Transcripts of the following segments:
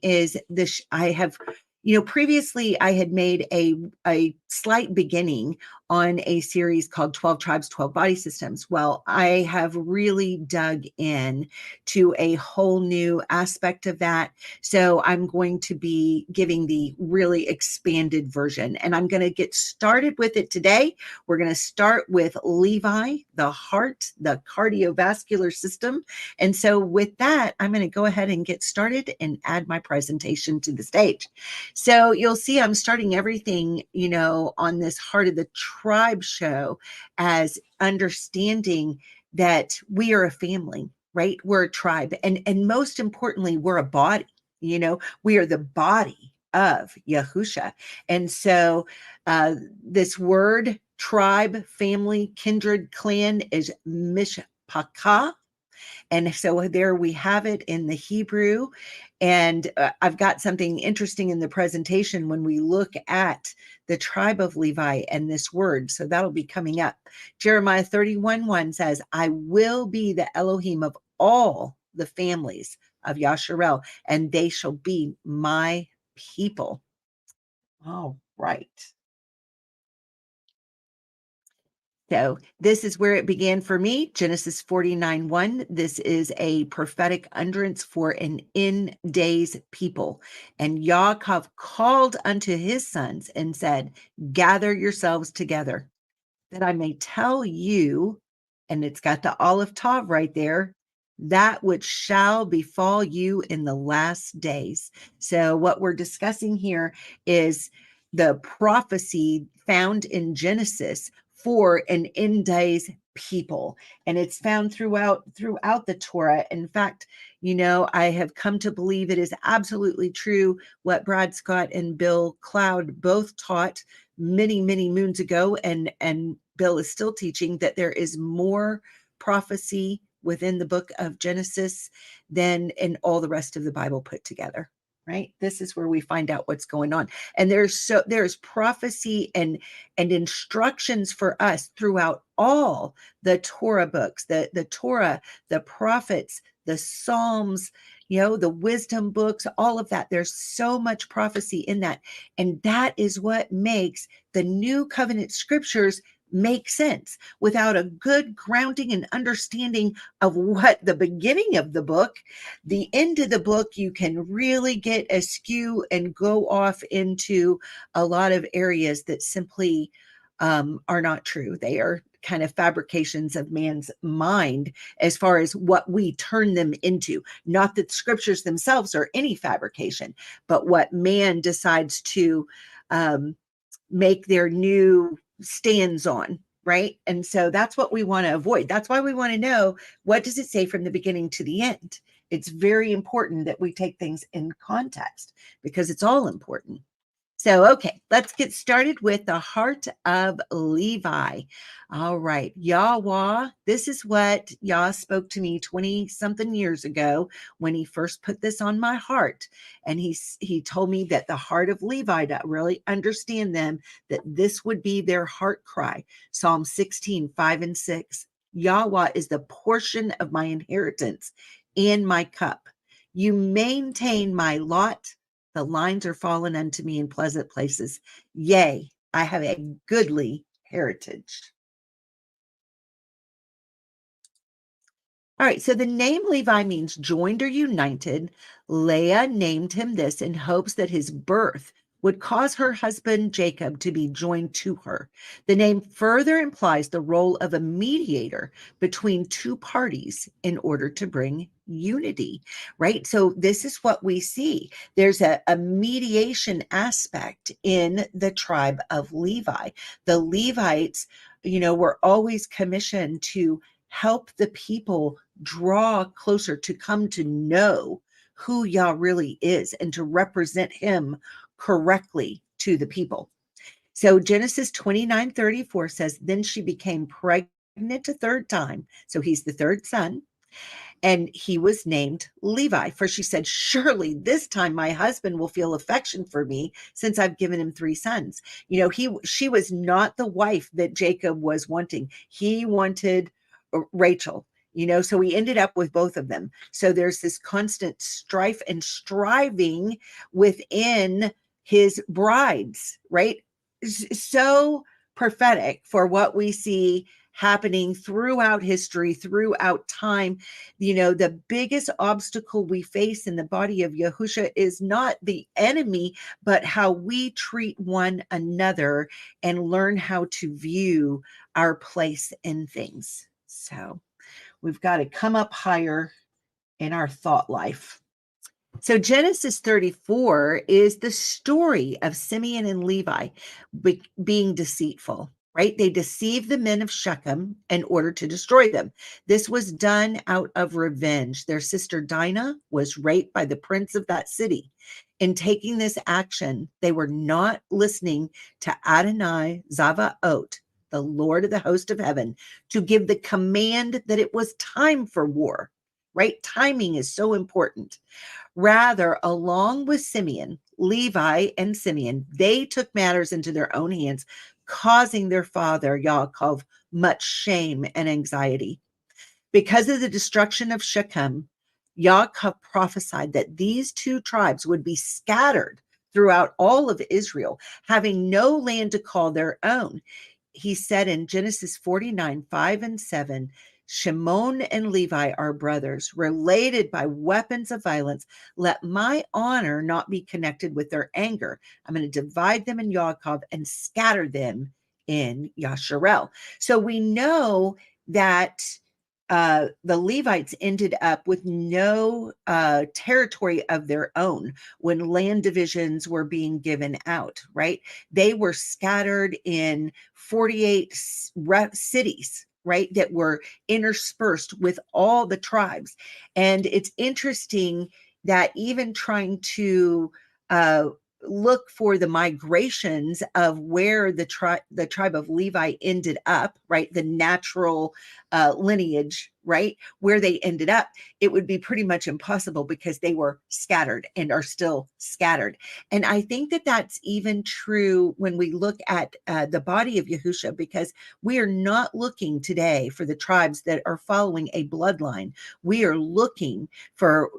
is this. I have, previously I had made a slight beginning on a series called 12 Tribes, 12 Body Systems. Well, I have really dug in to a whole new aspect of that. So I'm going to be giving the really expanded version, and I'm going to get started with it today. We're going to start with Levi, the heart, the cardiovascular system. And so with that, I'm going to go ahead and get started and add my presentation to the stage. So you'll see I'm starting everything, on this Heart of the Tribe show as understanding that we are a family, right? We're a tribe. And most importantly, we're a body, we are the body of Yahusha. And so this word tribe, family, kindred, clan is mishpachah. And so there we have it in the Hebrew. And I've got something interesting in the presentation when we look at the tribe of Levi and this word. So that'll be coming up. Jeremiah 31:1 says, I will be the Elohim of all the families of Yasharel, and they shall be my people. All right. So this is where it began for me. Genesis 49:1. This is a prophetic utterance for an in days people. And Yaakov called unto his sons and said, gather yourselves together, that I may tell you, and it's got the Aleph Tav right there, that which shall befall you in the last days. So what we're discussing here is the prophecy found in Genesis for an end days people, and it's found throughout the Torah. In fact, I have come to believe it is absolutely true what Brad Scott and Bill Cloud both taught many moons ago, and Bill is still teaching that there is more prophecy within the book of Genesis than in all the rest of the Bible put together. Right? This is where we find out what's going on. And there's prophecy and instructions for us throughout all the Torah books, the Torah, the prophets, the Psalms, the wisdom books, all of that. There's so much prophecy in that. And that is what makes the new covenant scriptures make sense. Without a good grounding and understanding of what the beginning of the book, the end of the book, you can really get askew and go off into a lot of areas that simply are not true. They are kind of fabrications of man's mind as far as what we turn them into. Not that scriptures themselves are any fabrication, but what man decides to make their new stands on, right? And so that's what we want to avoid. That's why we want to know, what does it say from the beginning to the end? It's very important that we take things in context, because it's all important. So, okay, let's get started with the heart of Levi. All right, Yahuah, this is what Yah spoke to me 20-something years ago when he first put this on my heart. And he told me that the heart of Levi, to really understand them, that this would be their heart cry. Psalm 16:5-6. Yahuah is the portion of my inheritance and my cup. You maintain my lot. The lines are fallen unto me in pleasant places. Yea, I have a goodly heritage. All right, so the name Levi means joined or united. Leah named him this in hopes that his birth would cause her husband Jacob to be joined to her. The name further implies the role of a mediator between two parties in order to bring unity, right? So this is what we see. There's a mediation aspect in the tribe of Levi. The Levites, were always commissioned to help the people draw closer, to come to know who Yah really is and to represent him correctly to the people. So Genesis 29:34 says, then she became pregnant a third time. So he's the third son. And he was named Levi, for she said, surely this time my husband will feel affection for me, since I've given him 3 sons. She was not the wife that Jacob was wanting. He wanted Rachel. So we ended up with both of them. So there's this constant strife and striving within his brides, right? So prophetic for what we see happening throughout history, throughout time. The biggest obstacle we face in the body of Yahusha is not the enemy, but how we treat one another and learn how to view our place in things. So we've got to come up higher in our thought life. So Genesis 34 is the story of Simeon and Levi being deceitful, right? They deceived the men of Shechem in order to destroy them. This was done out of revenge. Their sister Dinah was raped by the prince of that city. In taking this action, they were not listening to Adonai Zavaot, the Lord of the host of heaven, to give the command that it was time for war, right? Timing is so important. Rather, along with Simeon, Levi and Simeon, they took matters into their own hands, causing their father, Yaakov, much shame and anxiety. Because of the destruction of Shechem, Yaakov prophesied that these two tribes would be scattered throughout all of Israel, having no land to call their own. He said in Genesis 49, 5 and 7, Shimon and Levi are brothers, related by weapons of violence. Let my honor not be connected with their anger. I'm going to divide them in Yaakov and scatter them in Yasharel. So we know that the Levites ended up with no territory of their own when land divisions were being given out, right? They were scattered in 48 cities, right, that were interspersed with all the tribes. And it's interesting that even trying to look for the migrations of where the tribe of Levi ended up, right, the natural lineage, right, where they ended up, it would be pretty much impossible because they were scattered and are still scattered. And I think that that's even true when we look at the body of Yahusha, because we are not looking today for the tribes that are following a bloodline. We are looking for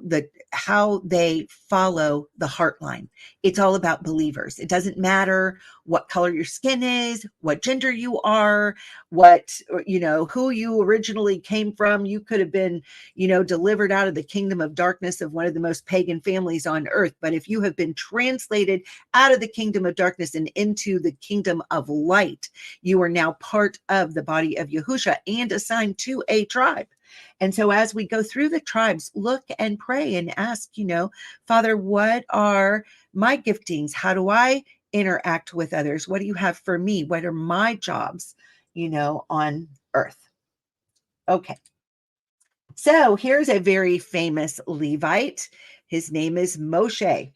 how they follow the heart line. It's all about believers. It doesn't matter what color your skin is, what gender you are, who you originally came from. You could have been, delivered out of the kingdom of darkness of one of the most pagan families on earth. But if you have been translated out of the kingdom of darkness and into the kingdom of light, you are now part of the body of Yahusha and assigned to a tribe. And so as we go through the tribes, look and pray and ask, Father, what are my giftings? How do I interact with others? What do you have for me? What are my jobs, on earth? Okay. So here's a very famous Levite. His name is Moshe.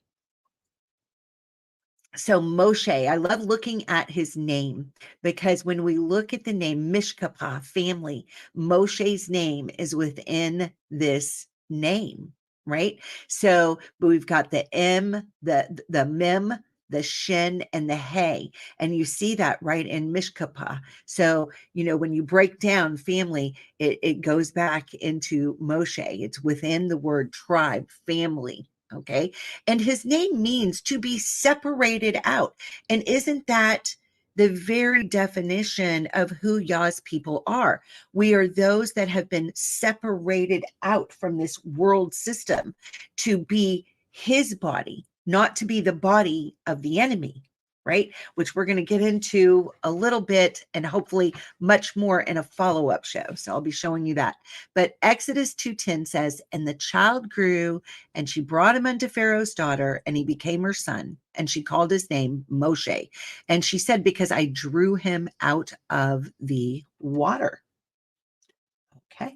So Moshe, I love looking at his name because when we look at the name Mishkapah, family, Moshe's name is within this name, right? So but we've got the M, the Mem, the Shin, and the Hey. And you see that right in Mishkapah. So, when you break down family, it goes back into Moshe. It's within the word tribe, family. Okay. And his name means to be separated out. And isn't that the very definition of who Yah's people are? We are those that have been separated out from this world system to be his body, not to be the body of the enemy, right? Which we're going to get into a little bit and hopefully much more in a follow-up show. So I'll be showing you that. But Exodus 2:10 says, and the child grew, and she brought him unto Pharaoh's daughter, and he became her son. And she called his name Moshe. And she said, because I drew him out of the water. Okay.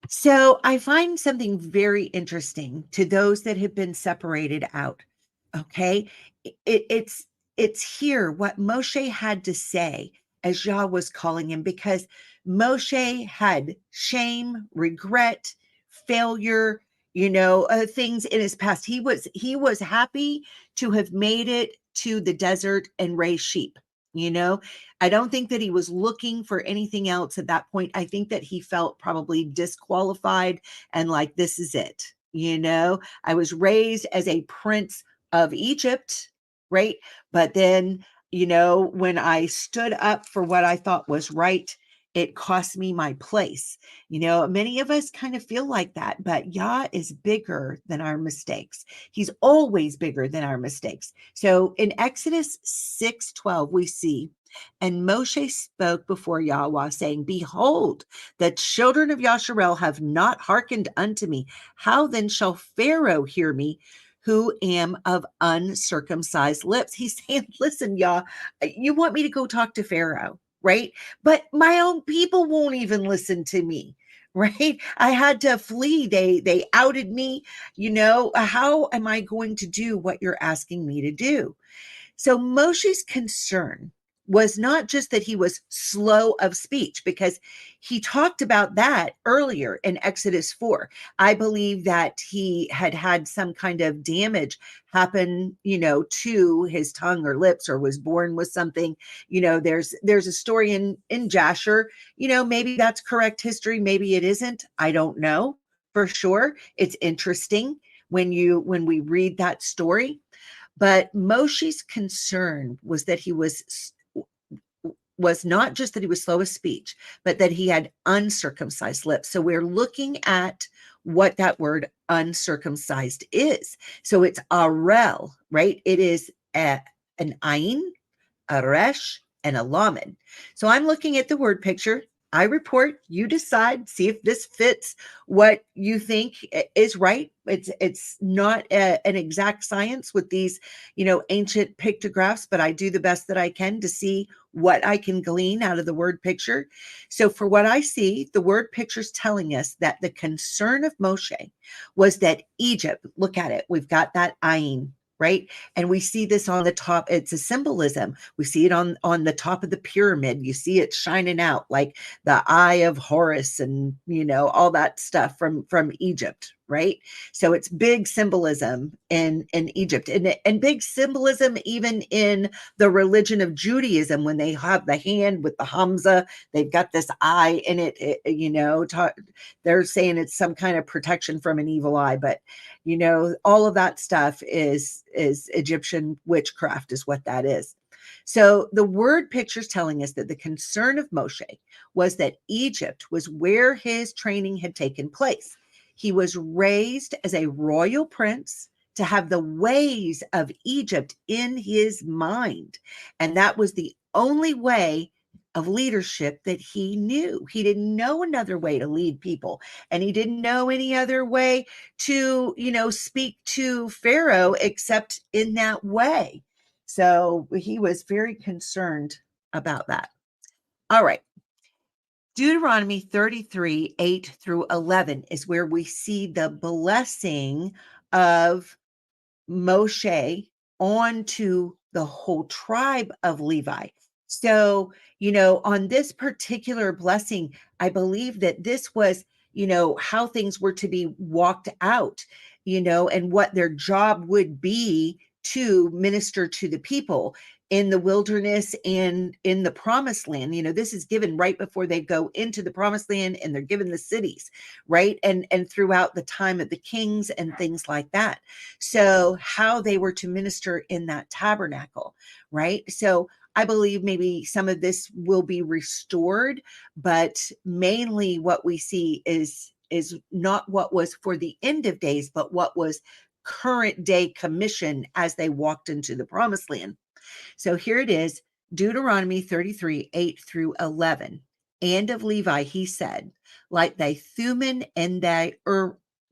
So I find something very interesting to those that have been separated out. Okay. It's here what Moshe had to say as Yah was calling him, because Moshe had shame, regret, failure, things in his past. He was happy to have made it to the desert and raise sheep. You know, I don't think that he was looking for anything else at that point. I think that he felt probably disqualified and like, this is it. You know, I was raised as a prince of Egypt, right? But then, you know, when I stood up for what I thought was right, it cost me my place. You know, many of us kind of feel like that, but Yah is bigger than our mistakes. He's always bigger than our mistakes. So in Exodus 6:12, we see, and Moshe spoke before Yahuah, saying, behold, the children of Yasharel have not hearkened unto me. How then shall Pharaoh hear me, who am of uncircumcised lips? He's saying, listen, Yah, you want me to go talk to Pharaoh, right? But my own people won't even listen to me. Right. I had to flee. They outed me. You know, how am I going to do what you're asking me to do? So Moshe's concern was not just that he was slow of speech, because he talked about that earlier in Exodus 4. I believe that he had had some kind of damage happen, you know, to his tongue or lips, or was born with something. You know, there's a story in Jasher. You know, maybe that's correct history, maybe it isn't. I don't know for sure. It's interesting when we read that story. But Moshe's concern was that he was not just that he was slow of speech, but that he had uncircumcised lips. So we're looking at what that word uncircumcised is. So it's arel, right? It is an ayin, a resh, and a lamed. So I'm looking at the word picture. I report, you decide, see if this fits what you think is right. It's not an exact science with these, you know, ancient pictographs, but I do the best that I can to see what I can glean out of the word picture. So for what I see, the word picture is telling us that the concern of Moshe was that Egypt, look at it, we've got that ayin, right? And we see this on the top. It's a symbolism. We see it on the top of the pyramid. You see it shining out like the eye of Horus, and you know, all that stuff from Egypt, right? So it's big symbolism in Egypt, and big symbolism even in the religion of Judaism. When they have the hand with the Hamza, they've got this eye in it, you know, they're saying it's some kind of protection from an evil eye. But you know, all of that stuff is Egyptian witchcraft, is what that is. So the word picture is telling us that the concern of Moshe was that Egypt was where his training had taken place. He was raised as a royal prince to have the ways of Egypt in his mind. And that was the only way of leadership that he knew. He didn't know another way to lead people, and he didn't know any other way to, you know, speak to Pharaoh except in that way. So he was very concerned about that. All right. Deuteronomy 33:8-11 is where we see the blessing of Moshe onto the whole tribe of Levi. So, you know, on this particular blessing, I believe that this was, you know, how things were to be walked out, you know, and what their job would be to minister to the people in the wilderness and in the promised land. You know, this is given right before they go into the promised land, and they're given the cities, right? And throughout the time of the kings and things like that. So how they were to minister in that tabernacle, right? So I believe maybe some of this will be restored, but mainly what we see is not what was for the end of days, but what was current day commission as they walked into the promised land. So here it is, Deuteronomy 33:8-11. And of Levi, he said, like thy Thummim and thy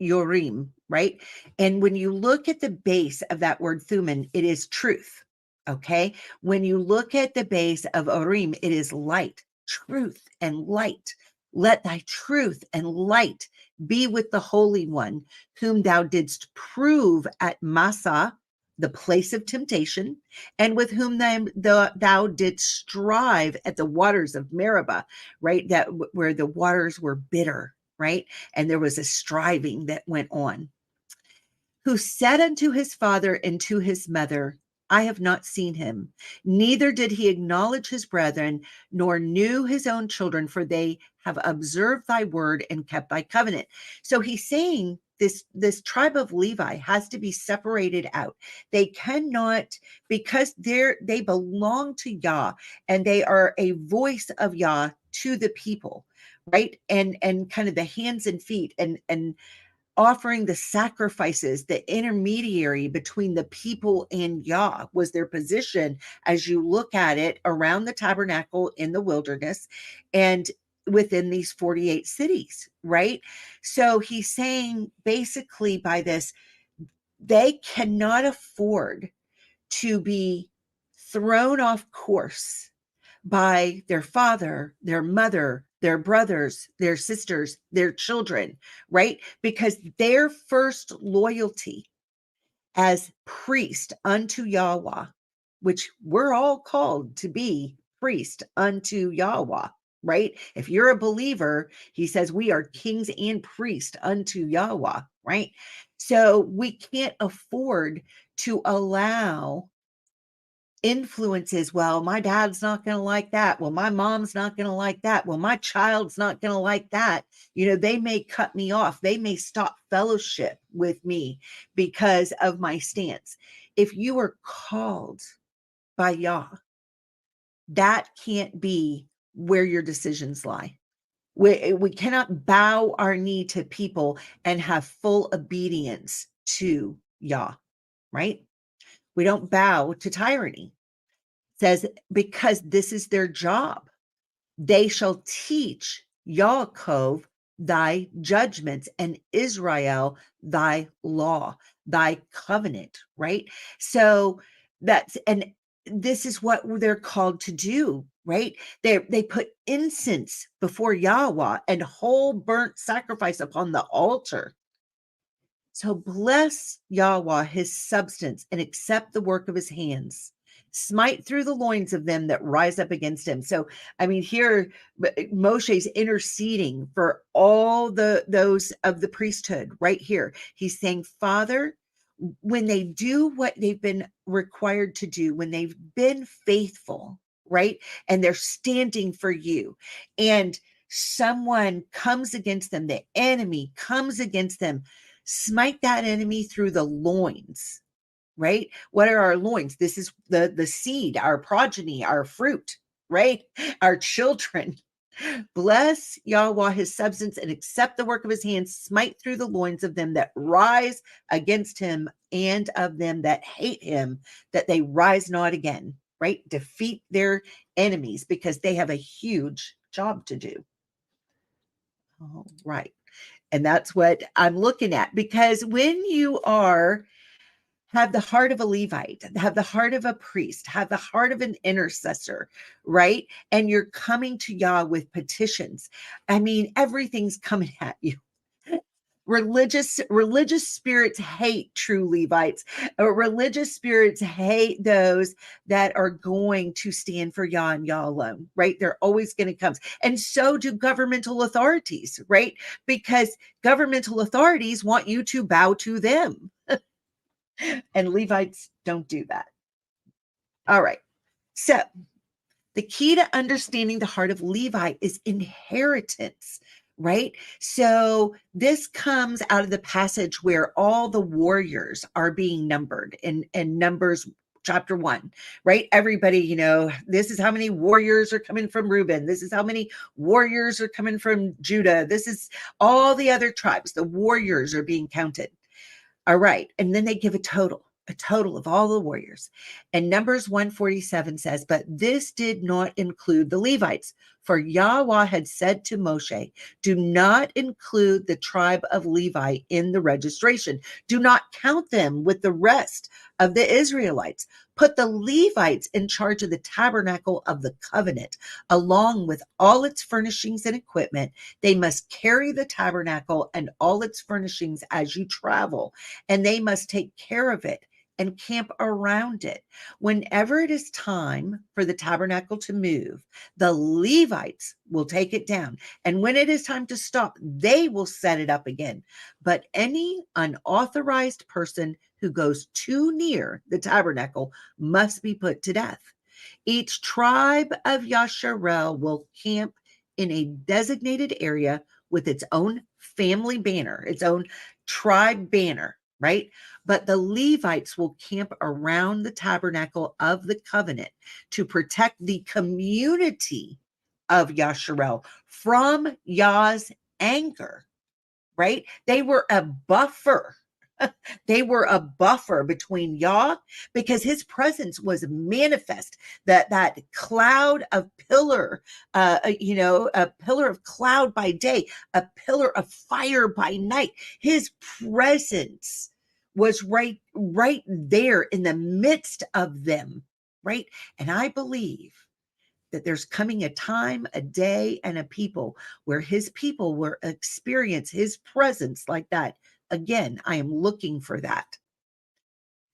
Urim, right? And when you look at the base of that word Thummim, it is truth. Okay. When you look at the base of Urim, it is light, truth, and light. Let thy truth and light be with the Holy One, whom thou didst prove at Massah, the place of temptation, and with whom thou didst strive at the waters of Meribah, right? That where the waters were bitter, right? And there was a striving that went on. Who said unto his father and to his mother, I have not seen him. Neither did he acknowledge his brethren, nor knew his own children, for they have observed thy word and kept thy covenant. So he's saying this tribe of Levi has to be separated out. They cannot, because they belong to Yah, and they are a voice of Yah to the people, right? And kind of the hands and feet, and offering the sacrifices. The intermediary between the people and Yah was their position as you look at it around the tabernacle in the wilderness and within these 48 cities, right? So he's saying basically by this, they cannot afford to be thrown off course by their father, their mother, their brothers, their sisters, their children, right? Because their first loyalty as priest unto Yahuah, which we're all called to be priest unto Yahuah, right? If you're a believer, he says we are kings and priests unto Yahuah, right? So we can't afford to allow influences. Well, my dad's not going to like that. Well, my mom's not going to like that. Well, my child's not going to like that. They may cut me off. They may stop fellowship with me because of my stance. If you are called by Yah, that can't be where your decisions lie. We cannot bow our knee to people and have full obedience to Yah, right? We don't bow to tyranny. Says, because this is their job. They shall teach Yaakov thy judgments, and Israel thy law, thy covenant, right? So and this is what they're called to do, right? They put incense before Yahweh and whole burnt sacrifice upon the altar. So bless Yahweh his substance and accept the work of his hands. Smite through the loins of them that rise up against him. So, I mean, here Moshe's interceding for all those of the priesthood right here. He's saying, Father, when they do what they've been required to do, when they've been faithful, right? And they're standing for you, and someone comes against them, the enemy comes against them, smite that enemy through the loins, right? What are our loins? This is the seed, our progeny, our fruit, right? Our children. Bless Yahweh his substance and accept the work of his hands. Smite through the loins of them that rise against him and of them that hate him, that they rise not again, right? Defeat their enemies because they have a huge job to do. All right. And that's what I'm looking at, because when you have the heart of a Levite, have the heart of a priest, have the heart of an intercessor, right? And you're coming to Yah with petitions. I mean, everything's coming at you. Religious spirits hate true Levites. Religious spirits hate those that are going to stand for Yah and Yah alone, right? They're always going to come. And so do governmental authorities, right? Because governmental authorities want you to bow to them. And Levites don't do that. All right. So the key to understanding the heart of Levi is inheritance, right? So this comes out of the passage where all the warriors are being numbered in Numbers chapter 1, right? Everybody, this is how many warriors are coming from Reuben. This is how many warriors are coming from Judah. This is all the other tribes. The warriors are being counted. All right. And then they give a total of all the warriors. And Numbers 147 says, but this did not include the Levites, for Yahweh had said to Moshe, do not include the tribe of Levi in the registration. Do not count them with the rest of the Israelites. Put the Levites in charge of the tabernacle of the covenant, along with all its furnishings and equipment. They must carry the tabernacle and all its furnishings as you travel, and they must take care of it and camp around it. Whenever it is time for the tabernacle to move, the Levites will take it down. And when it is time to stop, they will set it up again. But any unauthorized person who goes too near the tabernacle must be put to death. Each tribe of Yasharel will camp in a designated area with its own family banner, its own tribe banner, right? But the Levites will camp around the tabernacle of the covenant to protect the community of Yasharel from Yah's anger, right? They were a buffer. They were a buffer between Yah, because his presence was manifest. That cloud of pillar, a pillar of cloud by day, a pillar of fire by night. His presence was right there in the midst of them, right? And I believe that there's coming a time, a day, and a people where his people will experience his presence like that. Again, I am looking for that.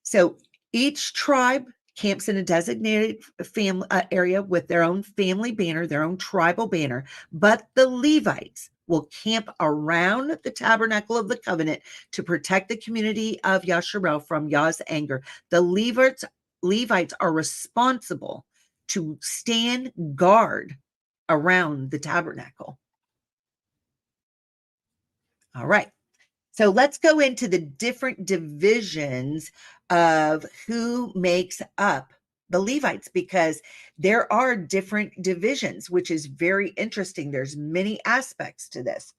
So each tribe camps in a designated family area with their own family banner, their own tribal banner, but the Levites will camp around the tabernacle of the covenant to protect the community of Yasharel from Yah's anger. The Levites are responsible to stand guard around the tabernacle. All right. So let's go into the different divisions of who makes up the Levites, because there are different divisions, which is very interesting. There's many aspects to this.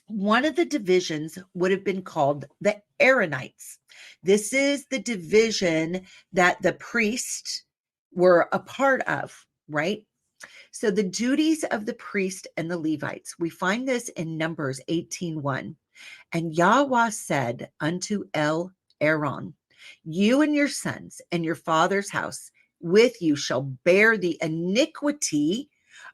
One of the divisions would have been called the Aaronites. This is the division that the priests were a part of, right? So the duties of the priest and the Levites, we find this in Numbers 18:1. And Yahuah said unto Aaron, you and your sons and your father's house with you shall bear the iniquity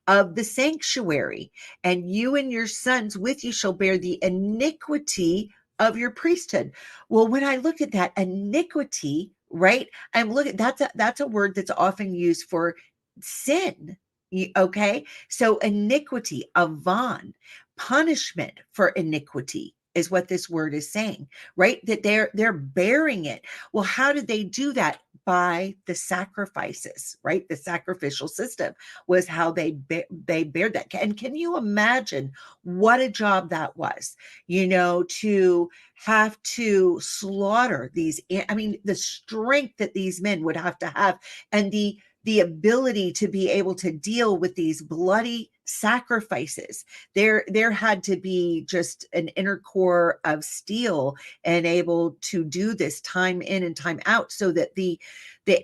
of the sanctuary, and you and your sons with you shall bear the iniquity of your priesthood. Well, when I look at that iniquity, right, I'm looking, that's a word that's often used for sin. Okay, so iniquity, avon, punishment for iniquity is what this word is saying, right? That they're bearing it. Well, how did they do that? By the sacrifices, right? The sacrificial system was how they bared that. And can you imagine what a job that was? To have to slaughter these. I mean, the strength that these men would have to have, and the ability to be able to deal with these bloody sacrifices. There had to be just an inner core of steel and able to do this time in and time out, so that the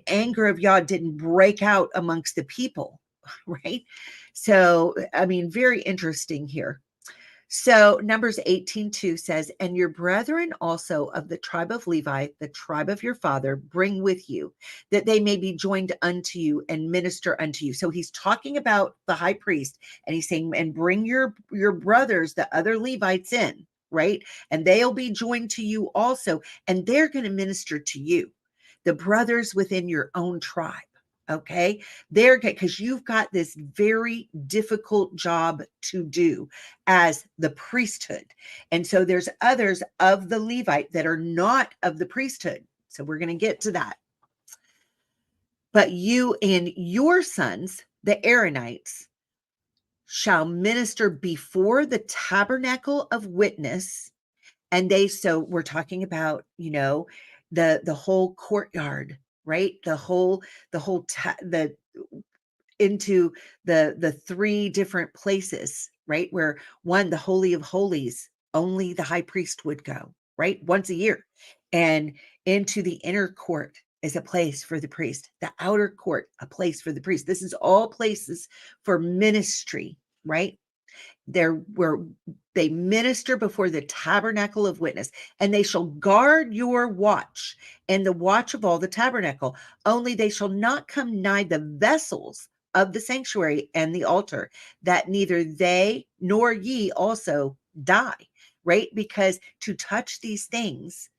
anger of Yah didn't break out amongst the people, right? So, I mean, very interesting here. So Numbers 18:2 says, and your brethren also of the tribe of Levi, the tribe of your father, bring with you, that they may be joined unto you and minister unto you. So he's talking about the high priest, and he's saying, and bring your brothers, the other Levites, in, right? And they'll be joined to you also, and they're going to minister to you, the brothers within your own tribe. Okay, because you've got this very difficult job to do as the priesthood. And so there's others of the Levite that are not of the priesthood. So we're going to get to that. But you and your sons, the Aaronites, shall minister before the tabernacle of witness. And so we're talking about, the whole courtyard, right? Into the three different places, right? Where one, the Holy of Holies, only the high priest would go, right? Once a year. And into the inner court is a place for the priest. The outer court, a place for the priest. This is all places for ministry, right? Where they minister before the tabernacle of witness, and they shall guard your watch and the watch of all the tabernacle. Only they shall not come nigh the vessels of the sanctuary and the altar, that neither they nor ye also die, right? Because to touch these things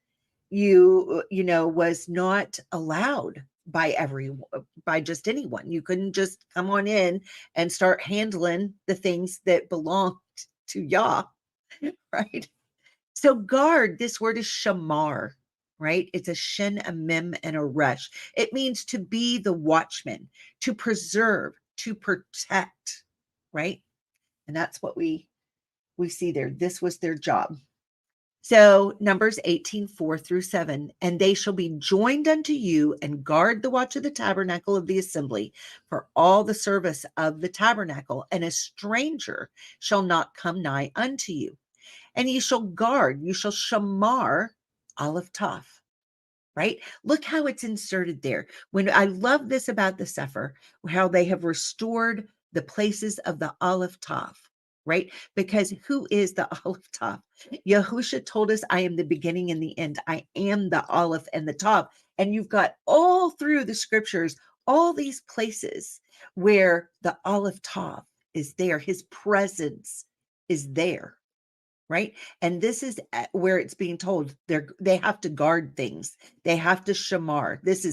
was not allowed by just anyone. You couldn't just come on in and start handling the things that belonged to Yah, right? So guard, this word is shamar, right? It's a shin, a mem, and a resh. It means to be the watchman, to preserve, to protect, right? And that's what we see there. This was their job. So Numbers 18:4-7, and they shall be joined unto you and guard the watch of the tabernacle of the assembly for all the service of the tabernacle, and a stranger shall not come nigh unto you. And you shall guard, you shall shamar Aleph Tav, right? Look how it's inserted there. When I love this about the Sefer, how they have restored the places of the Aleph Tav, right? Because who is the Aleph Tav? Yahusha told us, I am the beginning and the end. I am the Aleph and the Tav. And you've got all through the scriptures, all these places where the Aleph Tav is there. His presence is there, right? And this is where it's being told they have to guard things. They have to shamar. This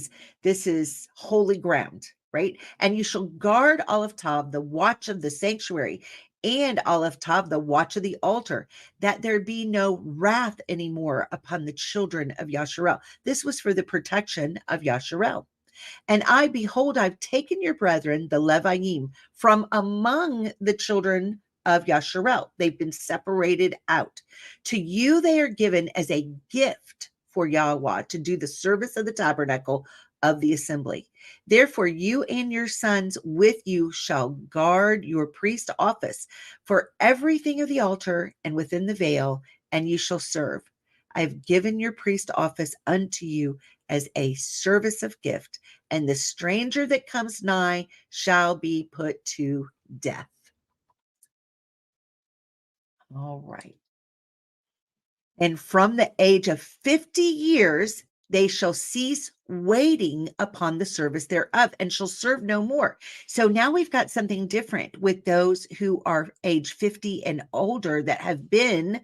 is holy ground, right? And you shall guard Aleph Tav, the watch of the sanctuary, and Aleph Tav, the watch of the altar, that there be no wrath anymore upon the children of Yasharel. This was for the protection of Yasharel. And I, behold, I've taken your brethren, the Leviim, from among the children of Yasharel. They've been separated out. To you they are given as a gift for Yahuah to do the service of the tabernacle of the assembly. Therefore, you and your sons with you shall guard your priest office for everything of the altar and within the veil, and you shall serve. I have given your priest office unto you as a service of gift, and the stranger that comes nigh shall be put to death. All right. And from the age of 50 years, they shall cease waiting upon the service thereof and shall serve no more. So now we've got something different with those who are age 50 and older that have been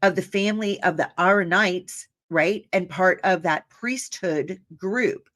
of the family of the Aaronites, right? And part of that priesthood group.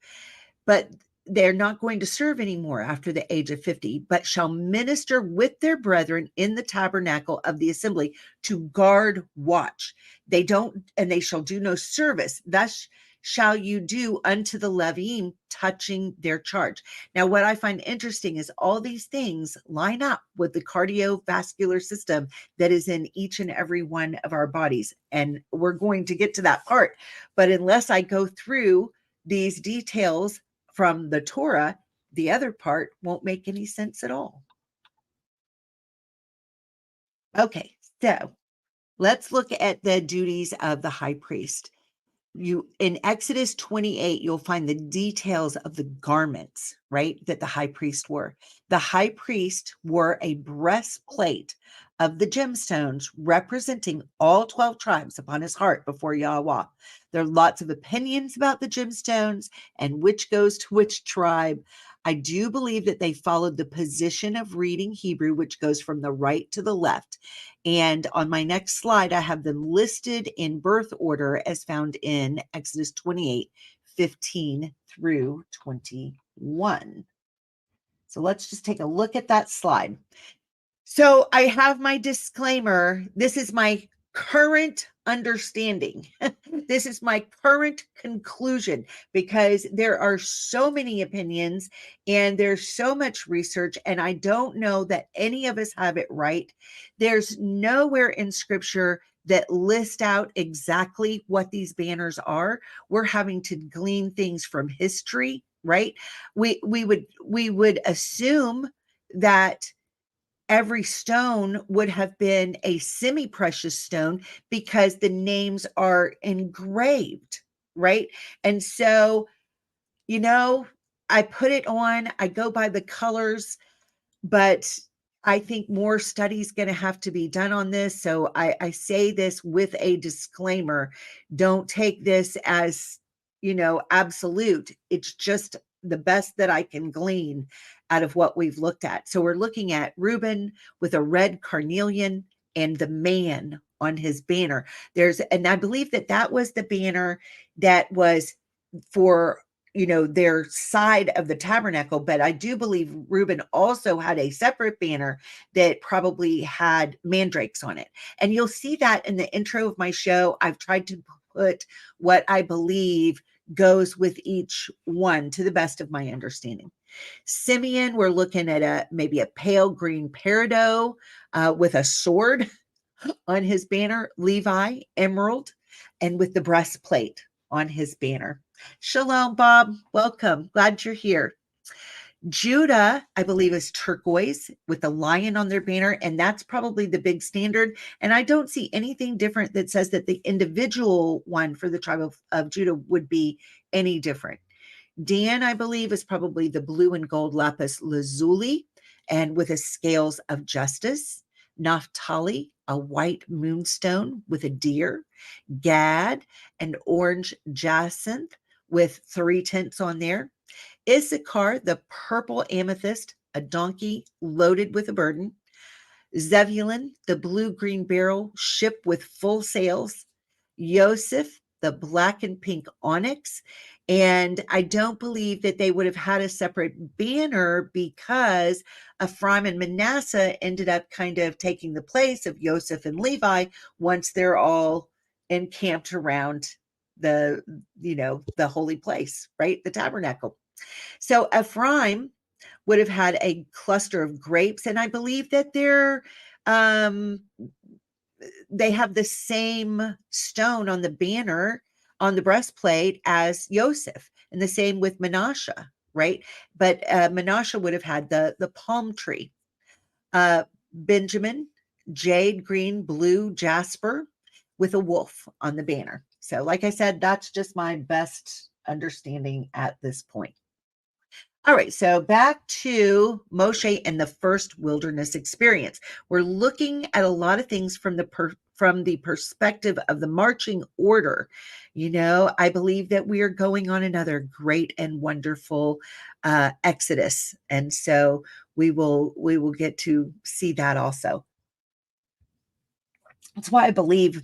But they're not going to serve anymore after the age of 50, but shall minister with their brethren in the tabernacle of the assembly to guard watch. They don't, and they shall do no service. Thus shall you do unto the Leviim touching their charge. Now, what I find interesting is all these things line up with the cardiovascular system that is in each and every one of our bodies. And we're going to get to that part. But unless I go through these details from the Torah, the other part won't make any sense at all. Okay, so let's look at the duties of the high priest. In Exodus 28, you'll find the details of the garments, right, that the high priest wore. The high priest wore a breastplate of the gemstones representing all 12 tribes upon his heart before Yahuah. There are lots of opinions about the gemstones and which goes to which tribe. I do believe that they followed the position of reading Hebrew, which goes from the right to the left. And on my next slide, I have them listed in birth order as found in Exodus 28:15-21. So let's just take a look at that slide. So I have my disclaimer. This is my current understanding. This is my current conclusion, because there are so many opinions and there's so much research, and I don't know that any of us have it right. There's nowhere in scripture that list out exactly what these banners are. We're having to glean things from history, right? We would assume that every stone would have been a semi-precious stone because the names are engraved, right? And so, I put it on, I go by the colors, but I think more study's going to have to be done on this. So I say this with a disclaimer. Don't take this as, absolute. It's just the best that I can glean out of what we've looked at. So we're looking at Reuben with a red carnelian and the man on his banner. And I believe that was the banner that was for, their side of the tabernacle. But I do believe Reuben also had a separate banner that probably had mandrakes on it. And you'll see that in the intro of my show. I've tried to put what I believe goes with each one to the best of my understanding. Simeon, we're looking at maybe a pale green peridot with a sword on his banner. Levi, emerald, and with the breastplate on his banner. Shalom, Bob. Welcome. Glad you're here. Judah, I believe, is turquoise with a lion on their banner, and that's probably the big standard. And I don't see anything different that says that the individual one for the tribe of Judah would be any different. Dan, I believe, is probably the blue and gold lapis lazuli, and with a scales of justice. Naphtali, a white moonstone with a deer. Gad, an orange jacinth with 3 tints on there. Issachar, the purple amethyst, a donkey loaded with a burden. Zebulun, the blue-green barrel, ship with full sails. Yosef, the black and pink onyx. And I don't believe that they would have had a separate banner because Ephraim and Manasseh ended up kind of taking the place of Yosef and Levi once they're all encamped around the holy place, right? The tabernacle. So Ephraim would have had a cluster of grapes, and I believe that they have the same stone on the banner on the breastplate as Joseph, and the same with Manasseh, right? But Manasseh would have had the palm tree. Benjamin, jade, green, blue, jasper with a wolf on the banner. So like I said, that's just my best understanding at this point. All right, so back to Moshe and the first wilderness experience. We're looking at a lot of things from the perspective of the marching order. I believe that we are going on another great and wonderful exodus, and so we will get to see that also. That's why I believe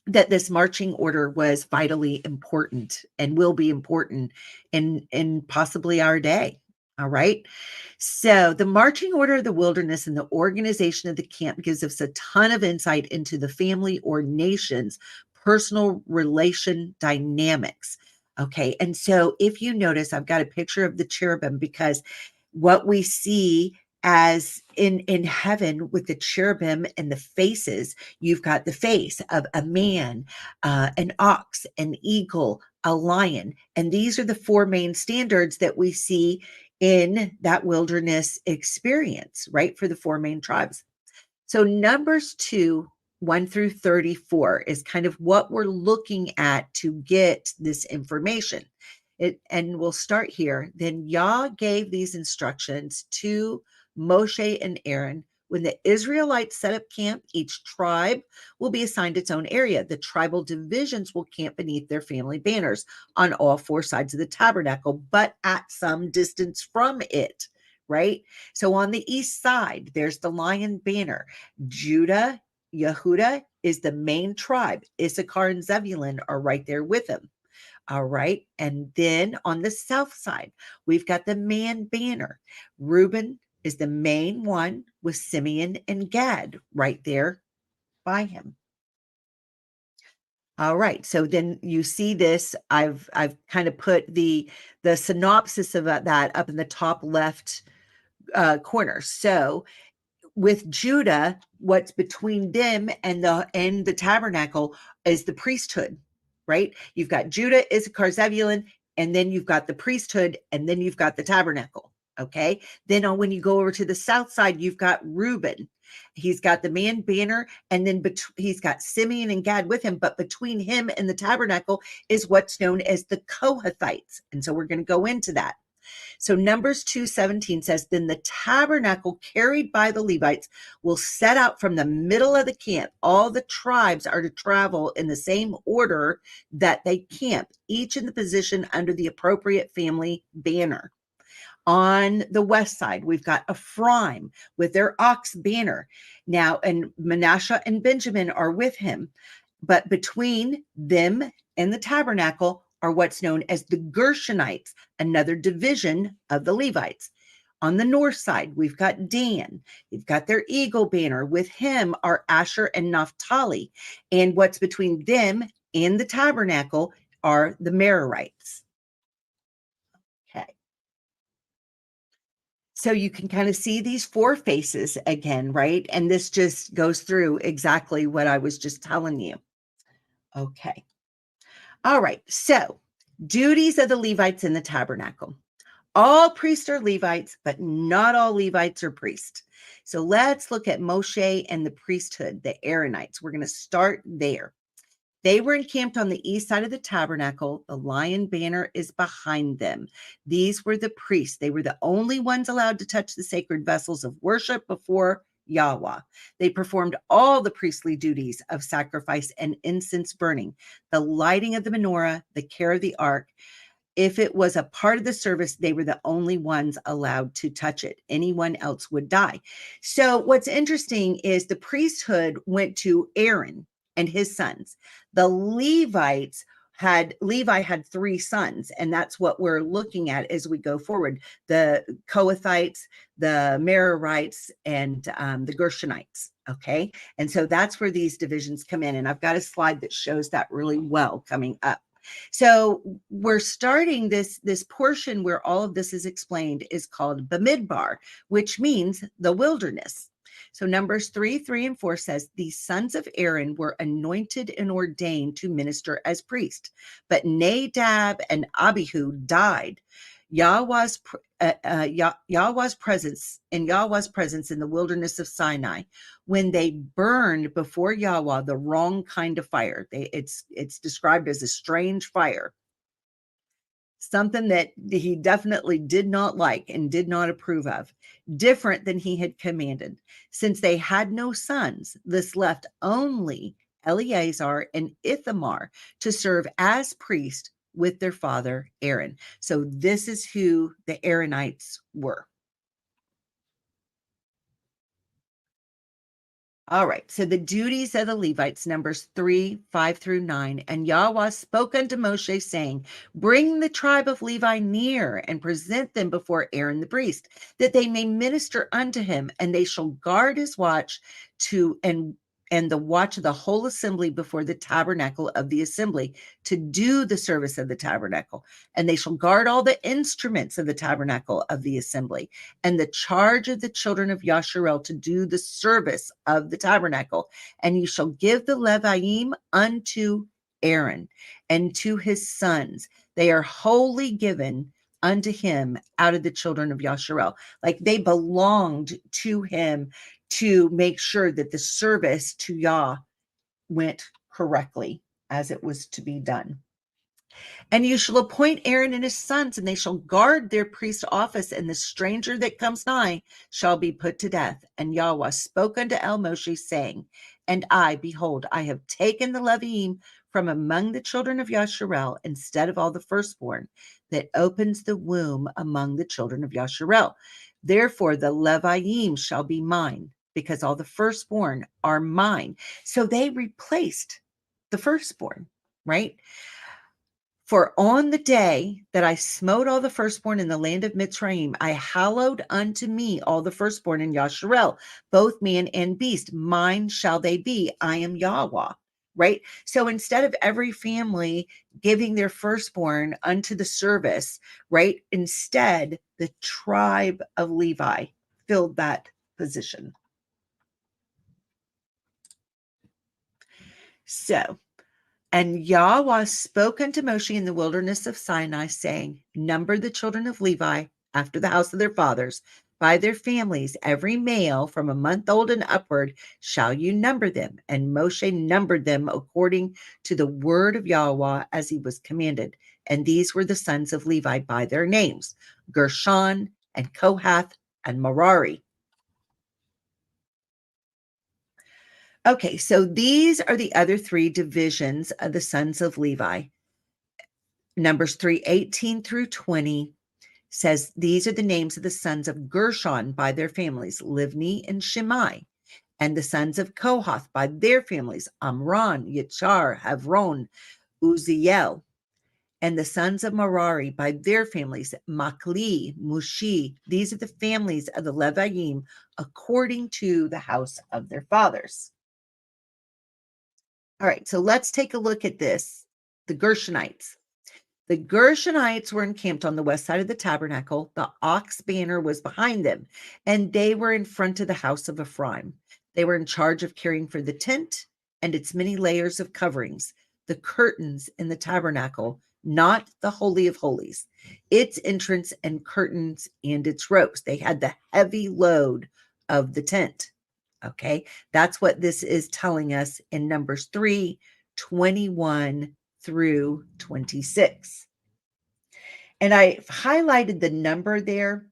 that this marching order was vitally important and will be important in possibly our day. All right. So the marching order of the wilderness and the organization of the camp gives us a ton of insight into the family or nation's personal relation dynamics. Okay. And so if you notice, I've got a picture of the cherubim because what we see as in heaven with the cherubim and the faces, you've got the face of a man, an ox, an eagle, a lion. And these are the 4 main standards that we see in that wilderness experience, right? For the 4 main tribes. So Numbers 2, 1 through 34 is kind of what we're looking at to get this information. And we'll start here. Then Yah gave these instructions to Moshe and Aaron. When the Israelites set up camp, each tribe will be assigned its own area. The tribal divisions will camp beneath their family banners on all 4 sides of the tabernacle, but at some distance from it, right? So on the east side, there's the lion banner. Judah, Yehudah is the main tribe. Issachar and Zebulun are right there with him. All right. And then on the south side, we've got the man banner. Reuben is the main one with Simeon and Gad right there by him. All right. So then you see this. I've kind of put the synopsis of that up in the top left corner. So with Judah, what's between them and the tabernacle is the priesthood, right? You've got Judah, Issachar, Zebulun, and then you've got the priesthood, and then you've got the tabernacle. Okay. Then when you go over to the south side, you've got Reuben. He's got the man banner, and then he's got Simeon and Gad with him. But between him and the tabernacle is what's known as the Kohathites. And so we're going to go into that. So Numbers 2:17 says, then the tabernacle carried by the Levites will set out from the middle of the camp. All the tribes are to travel in the same order that they camp, each in the position under the appropriate family banner. On the west side, we've got Ephraim with their ox banner. Now, and Manasseh and Benjamin are with him. But between them and the tabernacle are what's known as the Gershonites, another division of the Levites. On the north side, we've got Dan. You've got their eagle banner. With him are Asher and Naphtali. And what's between them and the tabernacle are the Merarites. Okay. So you can kind of see these four faces again, right? And this just goes through exactly what I was just telling you. Okay. All right. So duties of the Levites in the tabernacle. All priests are Levites, but not all Levites are priests. So let's look at Moshe and the priesthood, the Aaronites. We're going to start there. They were encamped on the east side of the tabernacle. The lion banner is behind them. These were the priests. They were the only ones allowed to touch the sacred vessels of worship before Yahuah. They performed all the priestly duties of sacrifice and incense burning, the lighting of the menorah, the care of the ark. If it was a part of the service, they were the only ones allowed to touch it. Anyone else would die. So what's interesting is the priesthood went to Aaron and his sons. The Levi had three sons, and that's what we're looking at as we go forward. The Kohathites, the Merarites, and the Gershonites. Okay. And so that's where these divisions come in. And I've got a slide that shows that really well coming up. So we're starting this portion where all of this is explained is called Bamidbar, which means the wilderness. So Numbers 3 and 4 says, the sons of Aaron were anointed and ordained to minister as priests, but Nadab and Abihu died. Yahuah's presence in the wilderness of Sinai, when they burned before Yahuah the wrong kind of fire. It's described as a strange fire, something that he definitely did not like and did not approve of, different than he had commanded. Since they had no sons, this left only Eleazar and Ithamar to serve as priest with their father Aaron. So this is who the Aaronites were. All right, so the duties of the Levites, Numbers 3:5 through 9. And Yahuah spoke unto Moshe, saying, bring the tribe of Levi near and present them before Aaron the priest, that they may minister unto him, and they shall guard his watch and the watch of the whole assembly before the tabernacle of the assembly, to do the service of the tabernacle. And they shall guard all the instruments of the tabernacle of the assembly, and the charge of the children of Yasharel to do the service of the tabernacle. And you shall give the Leviim unto Aaron and to his sons. They are wholly given unto him out of the children of Yasharel. Like they belonged to him to make sure that the service to Yah went correctly as it was to be done. And you shall appoint Aaron and his sons, and they shall guard their priest office, and the stranger that comes nigh shall be put to death. And Yahuah spoke unto Moshe, saying, and I, behold, I have taken the Leviim from among the children of Yasharel, instead of all the firstborn that opens the womb among the children of Yasharel. Therefore the Leviim shall be mine, because all the firstborn are mine. So they replaced the firstborn, right? For on the day that I smote all the firstborn in the land of Mitzrayim, I hallowed unto me all the firstborn in Yasharel, both man and beast. Mine shall they be. I am Yahuah, right? So instead of every family giving their firstborn unto the service, right? Instead, the tribe of Levi filled that position. So, and Yahuah spoke unto Moshe in the wilderness of Sinai, saying, number the children of Levi after the house of their fathers, by their families, every male from a month old and upward shall you number them. And Moshe numbered them according to the word of Yahuah as he was commanded. And these were the sons of Levi by their names, Gershon and Kohath and Merari. Okay, so these are the other three divisions of the sons of Levi. Numbers 3:18 through 20 says these are the names of the sons of Gershon by their families, Livni and Shimei, and the sons of Kohath by their families, Amram, Yitzhar, Havron, Uziel, and the sons of Merari by their families, Machli, Mushi. These are the families of the Leviim according to the house of their fathers. All right, so let's take a look at this. The Gershonites. The Gershonites were encamped on the west side of the tabernacle. The ox banner was behind them, and they were in front of the house of Ephraim. They were in charge of caring for the tent and its many layers of coverings, the curtains in the tabernacle, not the Holy of Holies, its entrance and curtains and its ropes. They had the heavy load of the tent. Okay, that's what this is telling us in Numbers 3:21 through 26. And I highlighted the number there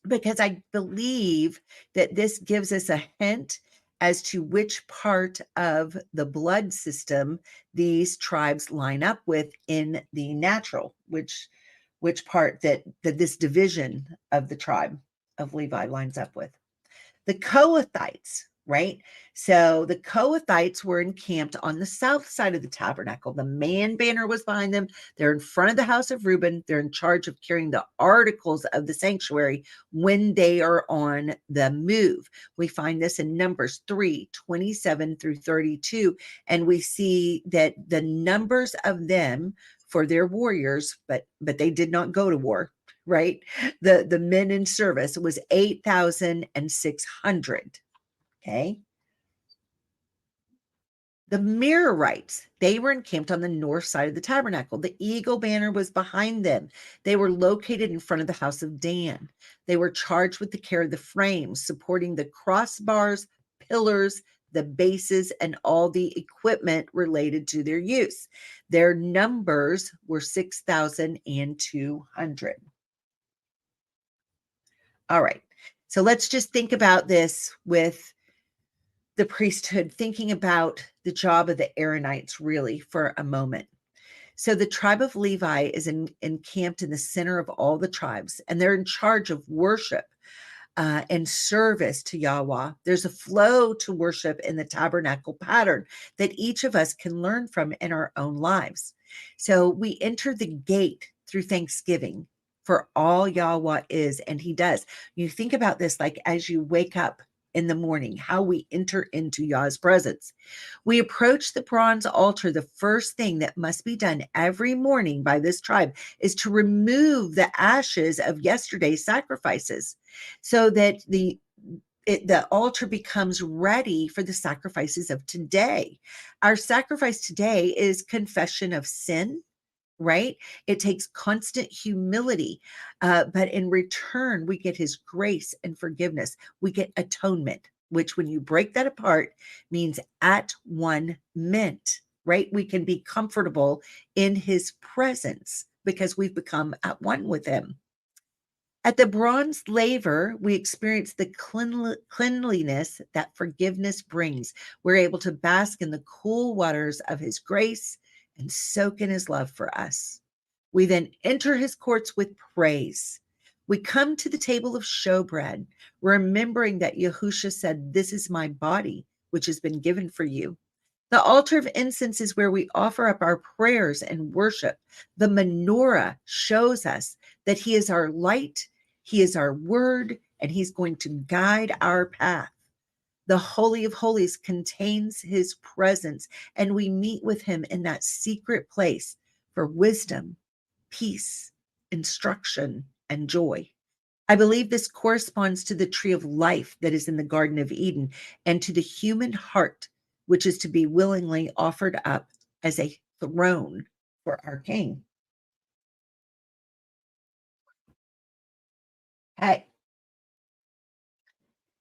because I believe that this gives us a hint as to which part of the blood system these tribes line up with in the natural, which part that this division of the tribe of Levi lines up with. The Kohathites, right? So the Kohathites were encamped on the south side of the tabernacle. The man banner was behind them. They're in front of the house of Reuben. They're in charge of carrying the articles of the sanctuary when they are on the move. We find this in Numbers 3:27 through 32. And we see that the numbers of them for their warriors, but they did not go to war, right? The men in service was 8,600. Okay. The Merarites, they were encamped on the north side of the tabernacle. The eagle banner was behind them. They were located in front of the house of Dan. They were charged with the care of the frames, supporting the crossbars, pillars, the bases, and all the equipment related to their use. Their numbers were 6,200. All right. So let's just think about this with the priesthood, thinking about the job of the Aaronites really for a moment. So the tribe of Levi is encamped in the center of all the tribes, and they're in charge of worship and service to Yahuah. There's a flow to worship in the tabernacle pattern that each of us can learn from in our own lives. So we enter the gate through thanksgiving for all Yahuah is, and he does. You think about this like as you wake up in the morning, how we enter into Yah's presence. We approach the bronze altar. The first thing that must be done every morning by this tribe is to remove the ashes of yesterday's sacrifices so that the altar becomes ready for the sacrifices of today. Our sacrifice today is confession of sin, right? It takes constant humility, but in return, we get his grace and forgiveness. We get atonement, which when you break that apart means at one mint, right? We can be comfortable in his presence because we've become at one with him. At the bronze laver, we experience the cleanliness that forgiveness brings. We're able to bask in the cool waters of his grace and soak in his love for us. We then enter his courts with praise. We come to the table of showbread, remembering that Yahusha said, "This is my body, which has been given for you." The altar of incense is where we offer up our prayers and worship. The menorah shows us that he is our light, he is our word, and he's going to guide our path. The Holy of Holies contains his presence, and we meet with him in that secret place for wisdom, peace, instruction, and joy. I believe this corresponds to the tree of life that is in the Garden of Eden and to the human heart, which is to be willingly offered up as a throne for our King. Okay.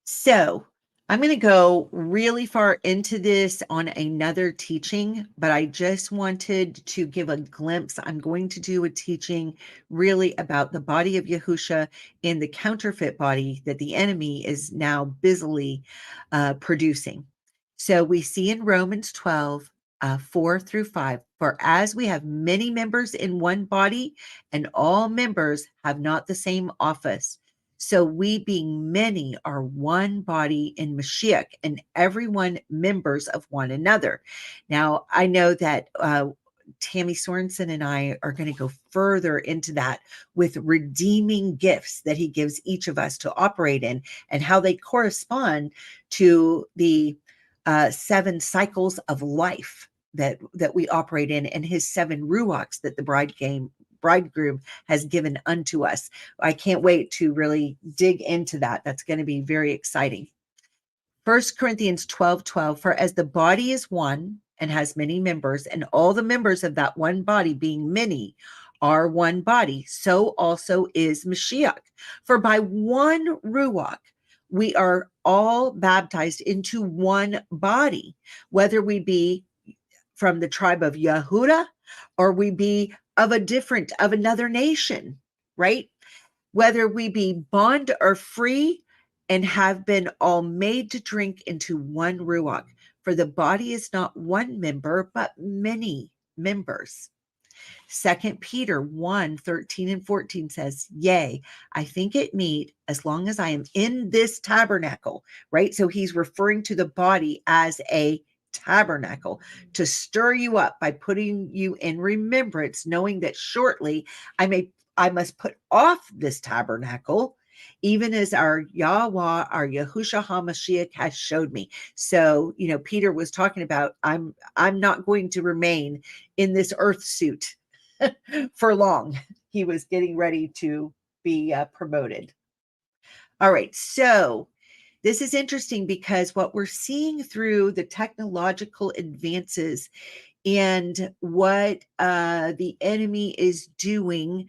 So I'm going to go really far into this on another teaching, but I just wanted to give a glimpse. I'm going to do a teaching really about the body of Yahusha in the counterfeit body that the enemy is now busily producing. So we see in Romans 12 4 through 5. For as we have many members in one body, and all members have not the same office, so we being many are one body in Mashiach, and everyone members of one another. Now, I know that Tammy Sorensen and I are going to go further into that with redeeming gifts that he gives each of us to operate in, and how they correspond to the 7 cycles of life that we operate in, and his 7 ruachs that the bridegroom has given unto us. I can't wait to really dig into that. That's going to be very exciting. 1 Corinthians 12:12, for as the body is one and has many members, and all the members of that one body, being many, are one body, so also is Mashiach. For by one ruach we are all baptized into one body, whether we be from the tribe of Yahudah or we be of another nation, right? Whether we be bond or free, and have been all made to drink into one ruach. For the body is not one member, but many members. 2 Peter 1:13-14 says, yea, I think it meet, as long as I am in this tabernacle, right? So he's referring to the body as a tabernacle, to stir you up by putting you in remembrance, knowing that shortly I must put off this tabernacle, even as our Yahuah, our Yahusha HaMashiach has showed me. So, Peter was talking about, I'm not going to remain in this earth suit for long. He was getting ready to be promoted. All right. So this is interesting because what we're seeing through the technological advances and what the enemy is doing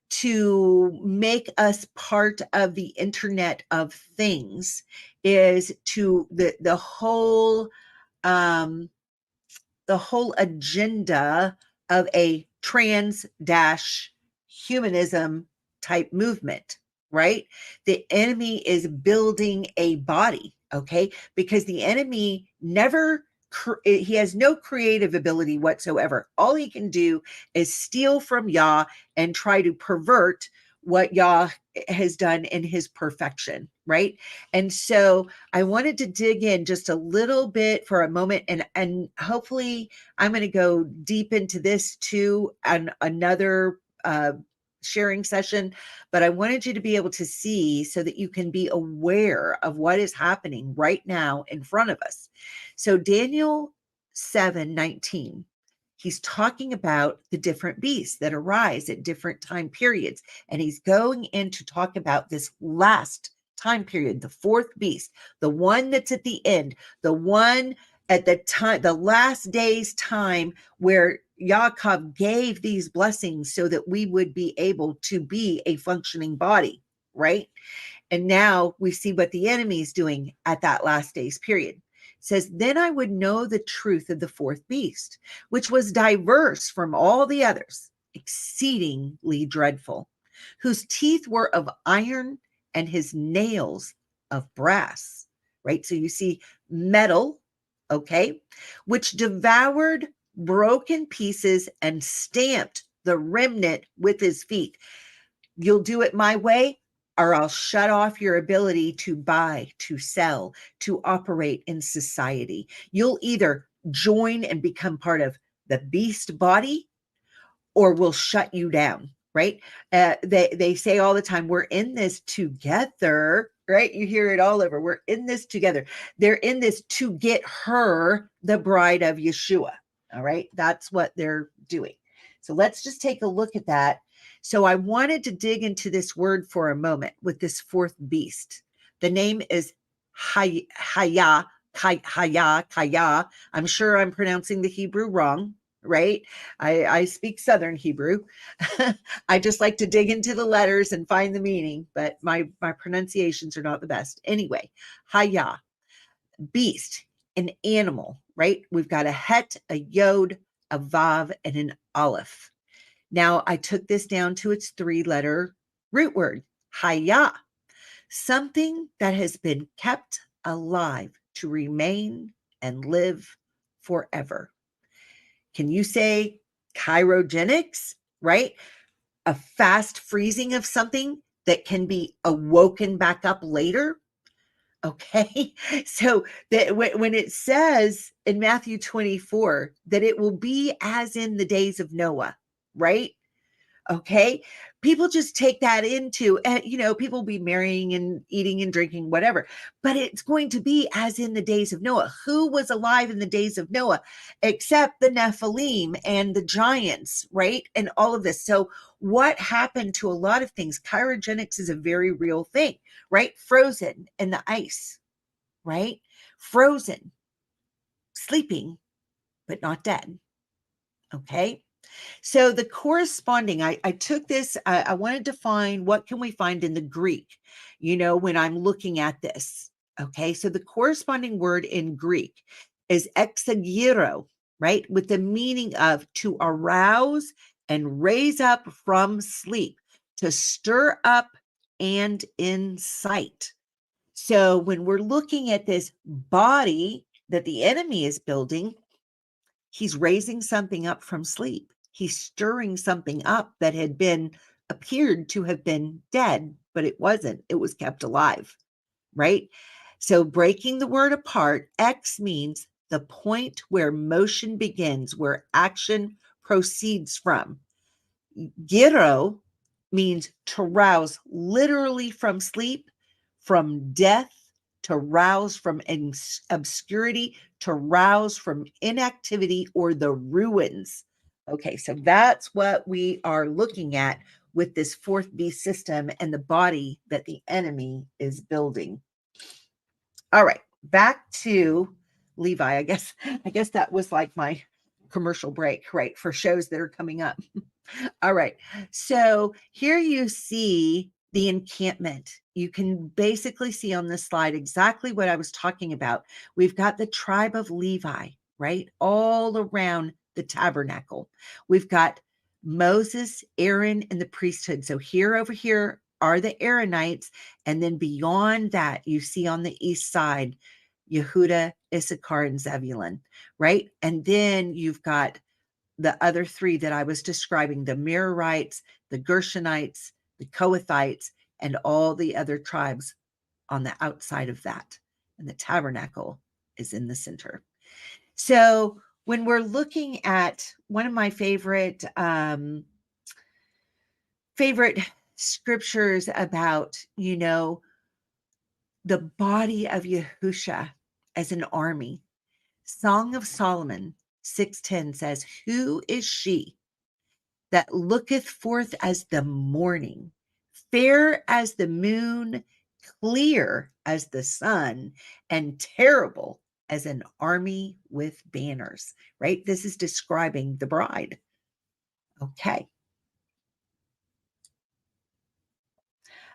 to make us part of the Internet of Things is to the whole agenda of a trans-humanism type movement, right? The enemy is building a body, okay? Because the enemy he has no creative ability whatsoever. All he can do is steal from Yah and try to pervert what Yah has done in his perfection, right? And so I wanted to dig in just a little bit for a moment, and hopefully I'm going to go deep into this too on another sharing session, but I wanted you to be able to see so that you can be aware of what is happening right now in front of us. So Daniel 7:19, he's talking about the different beasts that arise at different time periods. And he's going in to talk about this last time period, the 4th beast, the one that's at the end, the one at the time, the last day's time, where Yaakov gave these blessings so that we would be able to be a functioning body, right? And now we see what the enemy is doing at that last day's period. It says, then I would know the truth of the 4th beast, which was diverse from all the others, exceedingly dreadful, whose teeth were of iron and his nails of brass, right? So you see metal, okay, which devoured, broke in pieces, and stamped the remnant with his feet. You'll do it my way, or I'll shut off your ability to buy, to sell, to operate in society. You'll either join and become part of the beast body, or we'll shut you down, right? They say all the time, we're in this together, right? You hear it all over. We're in this together. They're in this to get her, the bride of Yeshua. All right. That's what they're doing. So let's just take a look at that. So I wanted to dig into this word for a moment with this 4th beast. The name is Hayah. I'm sure I'm pronouncing the Hebrew wrong, right? I speak Southern Hebrew. I just like to dig into the letters and find the meaning, but my pronunciations are not the best. Anyway, Hayah, beast, an animal, right? We've got a het, a yod, a vav, and an aleph. Now I took this down to its 3-letter root word, Hayah, something that has been kept alive to remain and live forever. Can you say cryogenics, right? A fast freezing of something that can be awoken back up later. Okay. So that when it says in Matthew 24 that it will be as in the days of Noah, right? Okay. People just take that into, and people be marrying and eating and drinking, whatever, but it's going to be as in the days of Noah. Who was alive in the days of Noah except the Nephilim and the giants, right? And all of this. So, what happened to a lot of things? Cryogenics is a very real thing, right? Frozen in the ice, right? Frozen, sleeping, but not dead. Okay. So the corresponding, I took this, I wanted to find what can we find in the Greek, when I'm looking at this. Okay. So the corresponding word in Greek is exagero, right? With the meaning of to arouse and raise up from sleep, to stir up and incite. So when we're looking at this body that the enemy is building, he's raising something up from sleep. He's stirring something up that appeared to have been dead, but it wasn't. It was kept alive, right? So breaking the word apart, X means the point where motion begins, where action proceeds from. Giro means to rouse literally from sleep, from death, to rouse from obscurity, to rouse from inactivity or the ruins. Okay, so that's what we are looking at with this fourth beast system and the body that the enemy is building. All right, back to Levi. I guess that was like my commercial break, right, for shows that are coming up. All right. So here you see the encampment. You can basically see on this slide exactly what I was talking about. We've got the tribe of Levi, right? All around the tabernacle. We've got Moses, Aaron, and the priesthood. So over here are the Aaronites. And then beyond that, you see on the east side, Yehudah, Issachar, and Zebulun, right? And then you've got the other three that I was describing, the Merarites, the Gershonites, the Kohathites, and all the other tribes on the outside of that. And the tabernacle is in the center. So when we're looking at one of my favorite scriptures about, the body of Yahusha as an army, Song of Solomon 6:10 says, "Who is she that looketh forth as the morning, fair as the moon, clear as the sun, and terrible as an army with banners," right? This is describing the bride. Okay.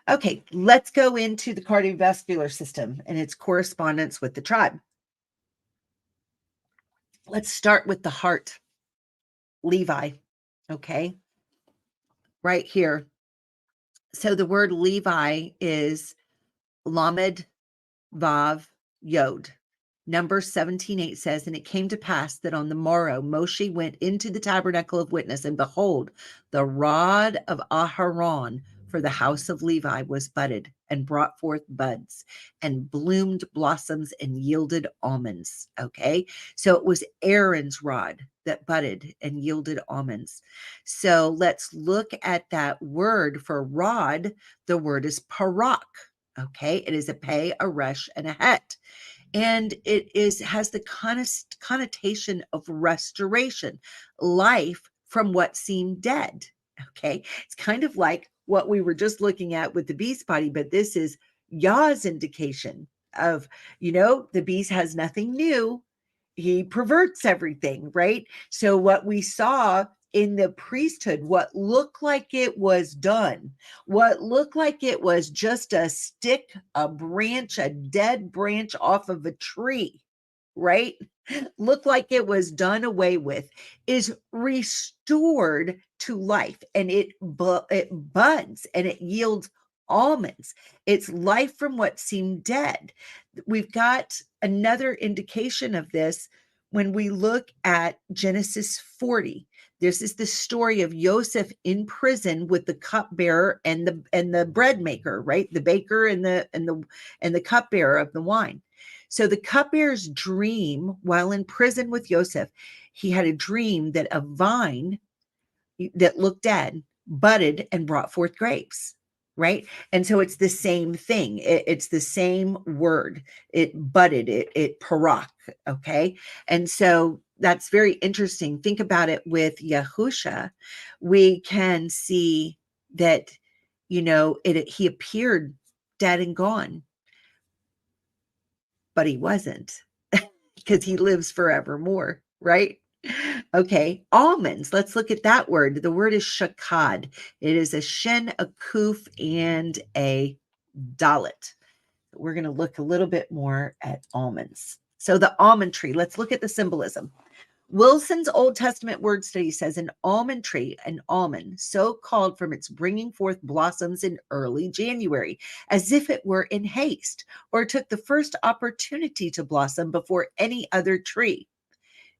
Okay, let's go into the cardiovascular system and its correspondence with the tribe. Let's start with the heart. Levi. Okay. Right here. So the word Levi is Lamed Vav Yod. Numbers 17:8 says, "And it came to pass that on the morrow Moshe went into the tabernacle of witness, and behold, the rod of Aharon for the house of Levi was budded and brought forth buds and bloomed blossoms and yielded almonds." Okay, so it was Aaron's rod that budded and yielded almonds. So let's look at that word for rod. The word is parak. Okay, it is a pay, a resh, and a het. And it has the connotation of restoration, life from what seemed dead. Okay, it's kind of like what we were just looking at with the beast body, but this is Yah's indication of, the beast has nothing new. He perverts everything, right? So what we saw in the priesthood, what looked like it was done, what looked like it was just a stick, a branch, a dead branch off of a tree, right? Looked like it was done away with, is restored to life, and it buds and it yields almonds. It's life from what seemed dead. We've got another indication of this when we look at Genesis 40, this is the story of Joseph in prison with the cupbearer and the bread maker, right? The baker and the cupbearer of the wine. So the cupbearer's dream while in prison with Joseph, he had a dream that a vine that looked dead budded and brought forth grapes, right? And so it's the same thing. It's the same word. It budded, it parak, okay? And so that's very interesting. Think about it with Yahusha. We can see that, he appeared dead and gone, but he wasn't, because he lives forevermore, right? Okay, almonds. Let's look at that word. The word is shakad. It is a shin, a kuf, and a dalet. We're going to look a little bit more at almonds. So the almond tree, let's look at the symbolism. Wilson's Old Testament word study says an almond tree, an almond, so called from its bringing forth blossoms in early January, as if it were in haste, or took the first opportunity to blossom before any other tree.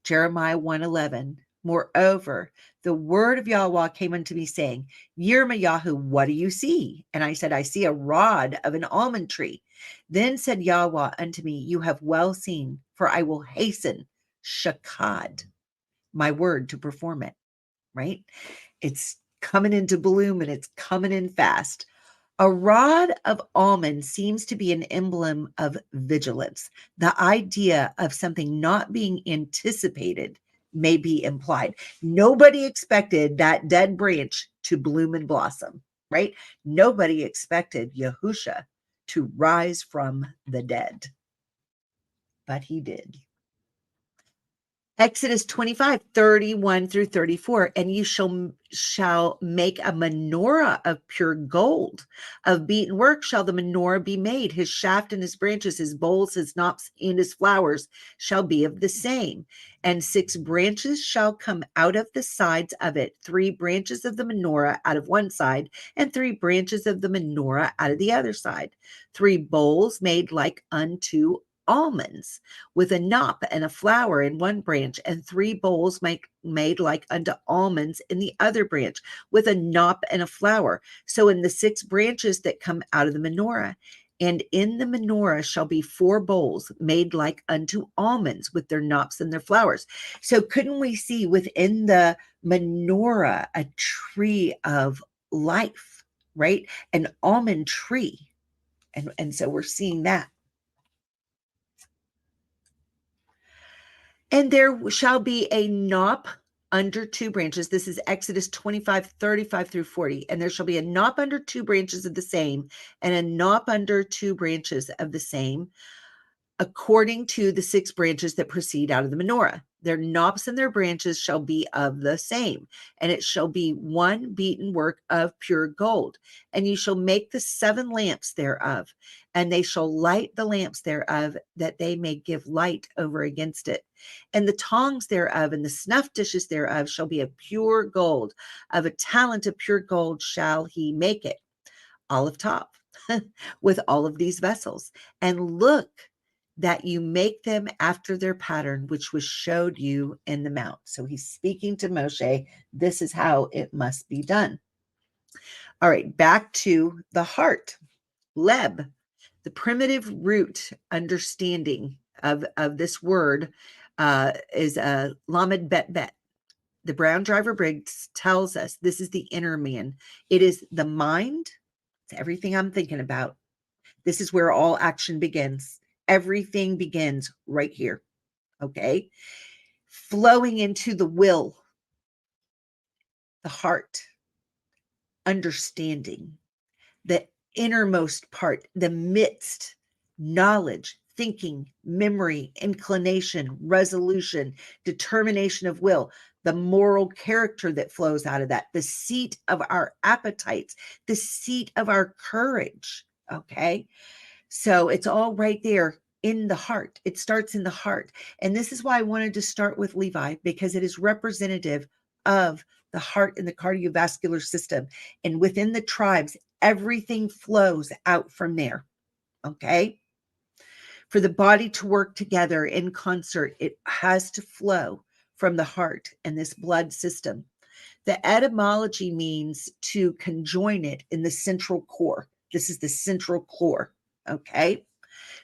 Jeremiah 1:11. Moreover, the word of Yahuah came unto me, saying, Yirmiyahu, what do you see? And I said, I see a rod of an almond tree. Then said Yahuah unto me, you have well seen, for I will hasten shakad, my word, to perform it. Right? It's coming into bloom and it's coming in fast. A rod of almond seems to be an emblem of vigilance. The idea of something not being anticipated may be implied. Nobody expected that dead branch to bloom and blossom, right? Nobody expected Yahusha to rise from the dead, but he did. Exodus 25:31 through 34, and you shall make a menorah of pure gold. Of beaten work shall the menorah be made. His shaft and his branches, his bowls, his knops, and his flowers shall be of the same. And 6 branches shall come out of the sides of it, 3 branches of the menorah out of one side, and 3 branches of the menorah out of the other side. 3 bowls made like unto almonds, with a knop and a flower in one branch, and 3 bowls made like unto almonds in the other branch, with a knop and a flower. So in the 6 branches that come out of the menorah, and in the menorah shall be 4 bowls made like unto almonds, with their knops and their flowers. So couldn't we see within the menorah a tree of life, right? An almond tree. And so we're seeing that. And there shall be a knop under 2 branches. This is Exodus 25:35 through 40. And there shall be a knop under 2 branches of the same, and a knop under 2 branches of the same, according to the 6 branches that proceed out of the menorah. Their knops and their branches shall be of the same, and it shall be one beaten work of pure gold. And you shall make the 7 lamps thereof, and they shall light the lamps thereof, that they may give light over against it. And the tongs thereof and the snuff dishes thereof shall be of pure gold. Of a talent of pure gold shall he make it, olive top, with all of these vessels. And look, that you make them after their pattern, which was showed you in the mount. So he's speaking to Moshe. This is how it must be done. All right, back to the heart. Leb, the primitive root understanding of this word is a lamed bet bet. The Brown Driver Briggs tells us this is the inner man. It is the mind. It's everything I'm thinking about. This is where all action begins. Everything begins right here, okay? Flowing into the will, the heart, understanding, the innermost part, the midst, knowledge, thinking, memory, inclination, resolution, determination of will, the moral character that flows out of that, the seat of our appetites, the seat of our courage, okay? So it's all right there in the heart. It starts in the heart. And this is why I wanted to start with Levi, because it is representative of the heart and the cardiovascular system. And within the tribes, everything flows out from there. Okay. For the body to work together in concert, it has to flow from the heart and this blood system. The etymology means to conjoin it in the central core. This is the central core. Okay.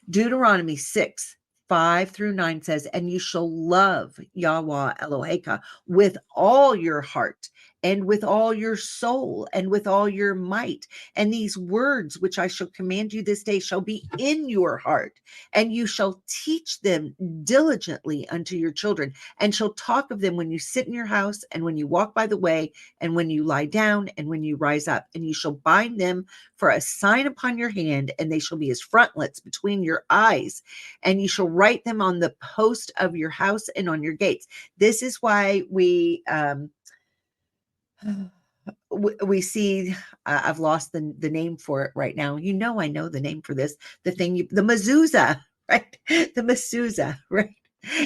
Deuteronomy 6:5-9 says, and you shall love Yahuah Eloheka with all your heart and with all your soul and with all your might. And these words which I shall command you this day shall be in your heart, and you shall teach them diligently unto your children, and shall talk of them when you sit in your house, and when you walk by the way, and when you lie down, and when you rise up. And you shall bind them for a sign upon your hand, and they shall be as frontlets between your eyes, and you shall write them on the post of your house and on your gates. This is why we see, I've lost the name for it right now. I know the name for this, the mezuzah, right? The mezuzah, right?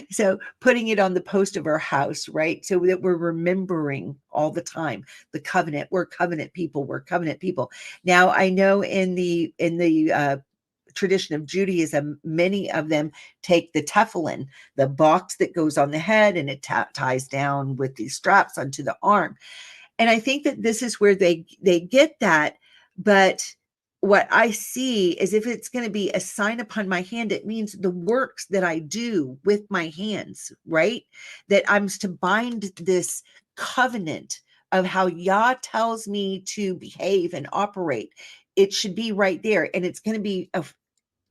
So putting it on the post of our house, right? So that we're remembering all the time the covenant. We're covenant people. We're covenant people. Now I know in the tradition of Judaism, many of them take the tefillin, the box that goes on the head, and it ties down with these straps onto the arm. And I think that this is where they get that. But what I see is, if it's going to be a sign upon my hand, it means the works that I do with my hands, right? That I'm to bind this covenant of how Yah tells me to behave and operate. It should be right there. And it's going to be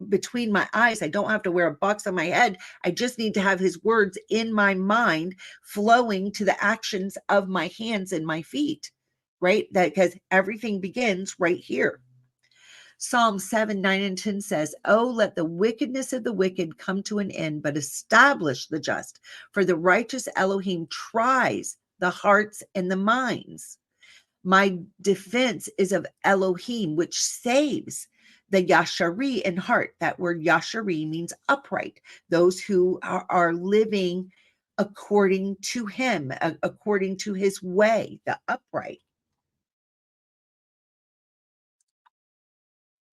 between my eyes. I don't have to wear a box on my head. I just need to have his words in my mind, flowing to the actions of my hands and my feet, right? That, because everything begins right here. Psalm 7:9-10 says, oh, let the wickedness of the wicked come to an end, but establish the just. For the righteous Elohim tries the hearts and the minds. My defense is of Elohim, which saves the Yashari in heart. That word Yashari means upright. Those who are living according to him, according to his way, the upright.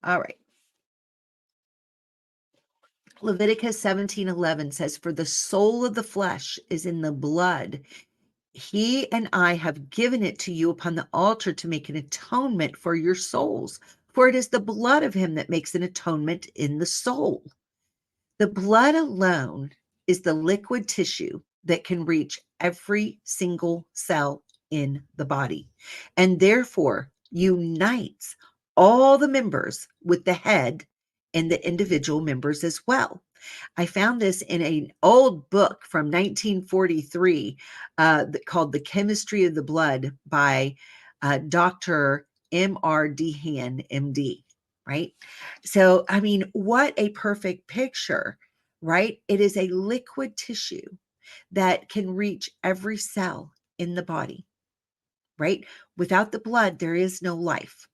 All right. Leviticus 17:11 says, for the soul of the flesh is in the blood. He and I have given it to you upon the altar to make an atonement for your souls. For it is the blood of him that makes an atonement in the soul. The blood alone is the liquid tissue that can reach every single cell in the body, and therefore unites all the members with the head and the individual members as well. I found this in an old book from 1943 called The Chemistry of the Blood by Dr. M.R. Dehan, MD, right? So, I mean, what a perfect picture, right? It is a liquid tissue that can reach every cell in the body, right? Without the blood, there is no life.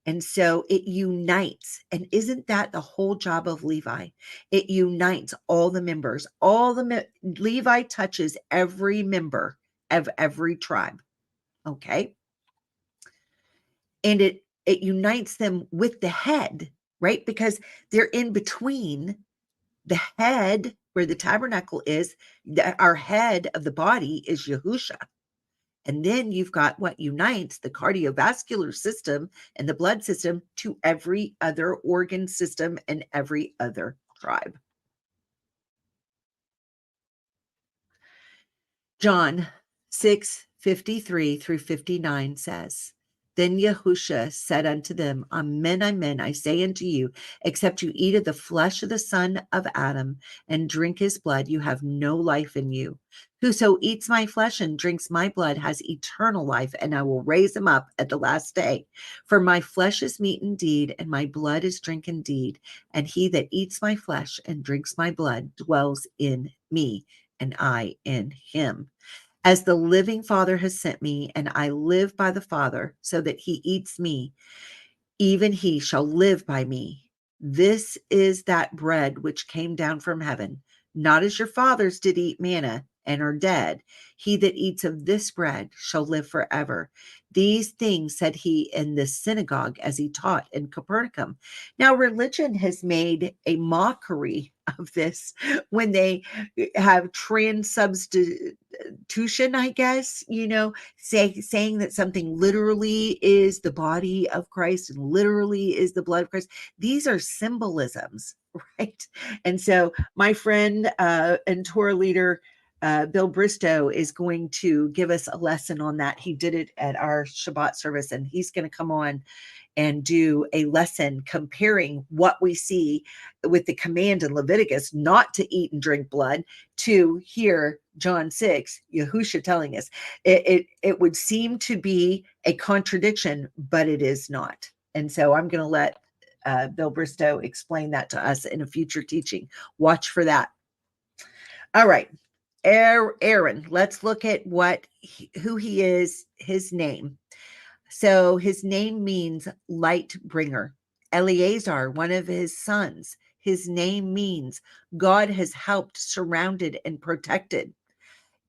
And so it unites. And isn't that the whole job of Levi? It unites all the members. Levi touches every member of every tribe. Okay. And it unites them with the head, right? Because they're in between the head where the tabernacle is. Our head of the body is Yahusha. And then you've got what unites the cardiovascular system and the blood system to every other organ system and every other tribe. John 6:53-59 says, then Yahusha said unto them, amen, amen, I say unto you, except you eat of the flesh of the son of Adam and drink his blood, you have no life in you. Whoso eats my flesh and drinks my blood has eternal life, and I will raise him up at the last day. For my flesh is meat indeed, and my blood is drink indeed. And he that eats my flesh and drinks my blood dwells in me, and I in him. As the living Father has sent me, and I live by the Father, so that he eats me, even he shall live by me. This is that bread which came down from heaven, not as your fathers did eat manna and are dead. He that eats of this bread shall live forever. These things said he in the synagogue as he taught in Capernaum. Now, religion has made a mockery of this when they have transubstitution, I guess, saying that something literally is the body of Christ and literally is the blood of Christ. These are symbolisms, right? And so my friend and Torah leader, Bill Bristow, is going to give us a lesson on that. He did it at our Shabbat service, and he's going to come on and do a lesson comparing what we see with the command in Leviticus not to eat and drink blood to here, John 6, Yahusha telling us. It would seem to be a contradiction, but it is not. And so I'm going to let Bill Bristow explain that to us in a future teaching. Watch for that. All right. Aaron, let's look at who he is, his name. So his name means light bringer. Eleazar, one of his sons, his name means God has helped, surrounded, and protected.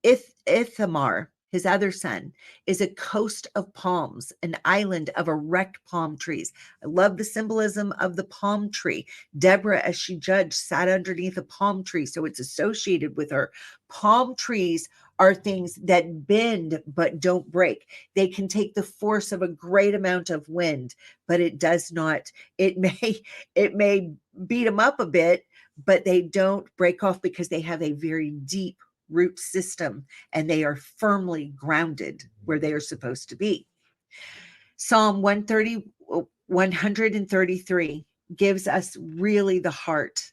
Ithamar, his other son, is a coast of palms, an island of erect palm trees. I love the symbolism of the palm tree. Deborah, as she judged, sat underneath a palm tree, so it's associated with her. Palm trees are things that bend but don't break. They can take the force of a great amount of wind, but it does not. It may beat them up a bit, but they don't break off because they have a very deep root system and they are firmly grounded where they are supposed to be. Psalm 133 gives us really the heart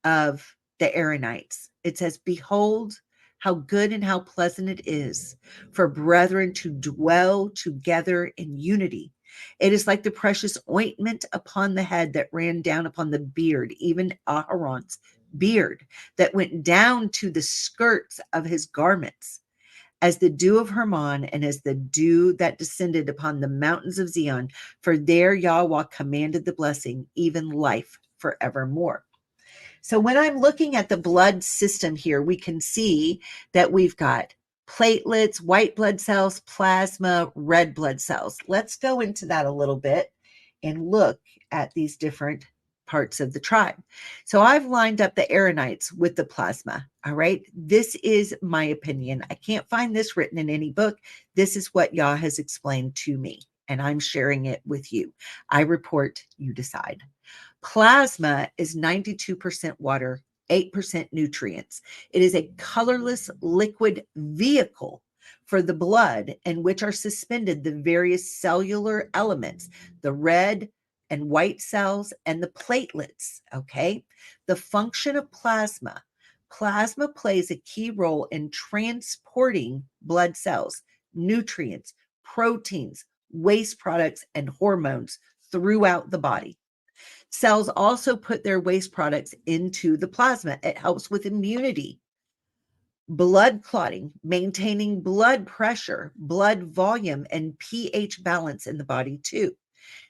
of the Aaronites. It says, behold, how good and how pleasant it is for brethren to dwell together in unity. It is like the precious ointment upon the head that ran down upon the beard, even Aharon's beard, that went down to the skirts of his garments, as the dew of Hermon and as the dew that descended upon the mountains of Zion. For there Yahuah commanded the blessing, even life forevermore. So when I'm looking at the blood system here, we can see that we've got platelets, white blood cells, plasma, red blood cells. Let's go into that a little bit and look at these different parts of the tribe. So I've lined up the Aaronites with the plasma. All right. This is my opinion. I can't find this written in any book. This is what Yah has explained to me, and I'm sharing it with you. I report, you decide. Plasma is 92% water, 8% nutrients. It is a colorless liquid vehicle for the blood in which are suspended the various cellular elements, the red and white cells and the platelets. Okay. The function of plasma plays a key role in transporting blood cells, nutrients, proteins, waste products, and hormones throughout the body. Cells also put their waste products into the plasma. It helps with immunity, blood clotting, maintaining blood pressure, blood volume, and pH balance in the body too.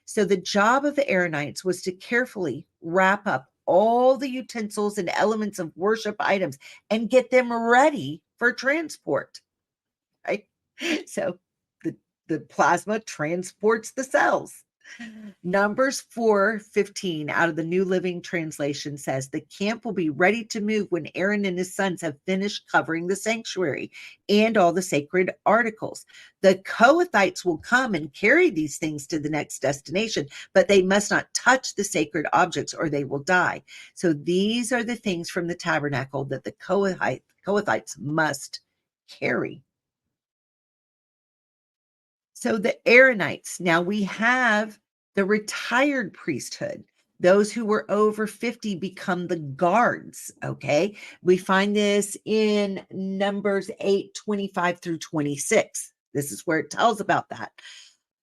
So the job of the Aaronites was to carefully wrap up all the utensils and elements of worship items and get them ready for transport. Right? So the plasma transports the cells. Numbers 4:15 out of the New Living Translation says, the camp will be ready to move when Aaron and his sons have finished covering the sanctuary and all the sacred articles. The Kohathites will come and carry these things to the next destination, but they must not touch the sacred objects or they will die. So these are the things from the tabernacle that the Kohathites must carry. So the Aaronites, now we have the retired priesthood. Those who were over 50 become the guards, okay? We find this in Numbers 8:25 through 26. This is where it tells about that.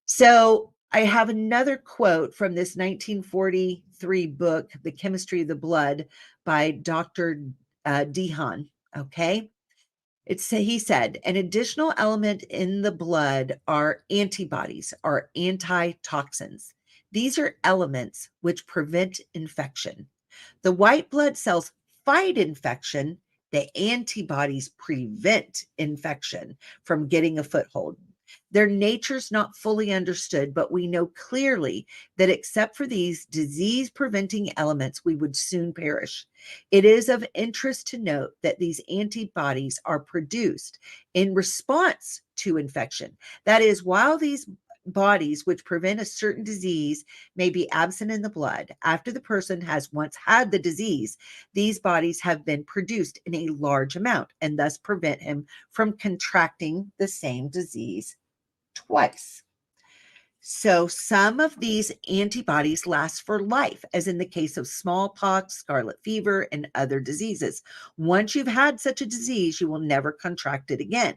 So I have another quote from this 1943 book, The Chemistry of the Blood by Dr. Dehan, okay? He said, an additional element in the blood are antibodies, are antitoxins. These are elements which prevent infection. The white blood cells fight infection The antibodies prevent infection from getting a foothold. Their nature's not fully understood, but we know clearly that except for these disease-preventing elements, we would soon perish. It is of interest to note that these antibodies are produced in response to infection. That is, while these bodies which prevent a certain disease may be absent in the blood, after the person has once had the disease, these bodies have been produced in a large amount and thus prevent him from contracting the same disease twice. So some of these antibodies last for life, as in the case of smallpox, scarlet fever, and other diseases. Once you've had such a disease, you will never contract it again.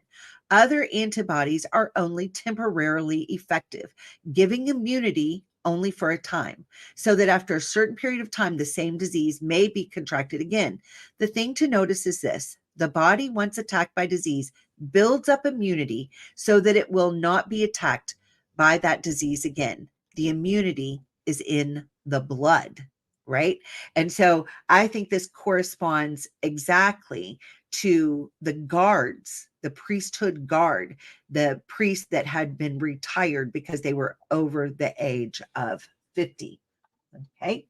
Other antibodies are only temporarily effective, giving immunity only for a time, so that after a certain period of time, the same disease may be contracted again. The thing to notice is this: the body, once attacked by disease, builds up immunity so that it will not be attacked by that disease again. The immunity is in the blood, right? And so I think this corresponds exactly to the guards, the priesthood guard, the priests that had been retired because they were over the age of 50. Okay.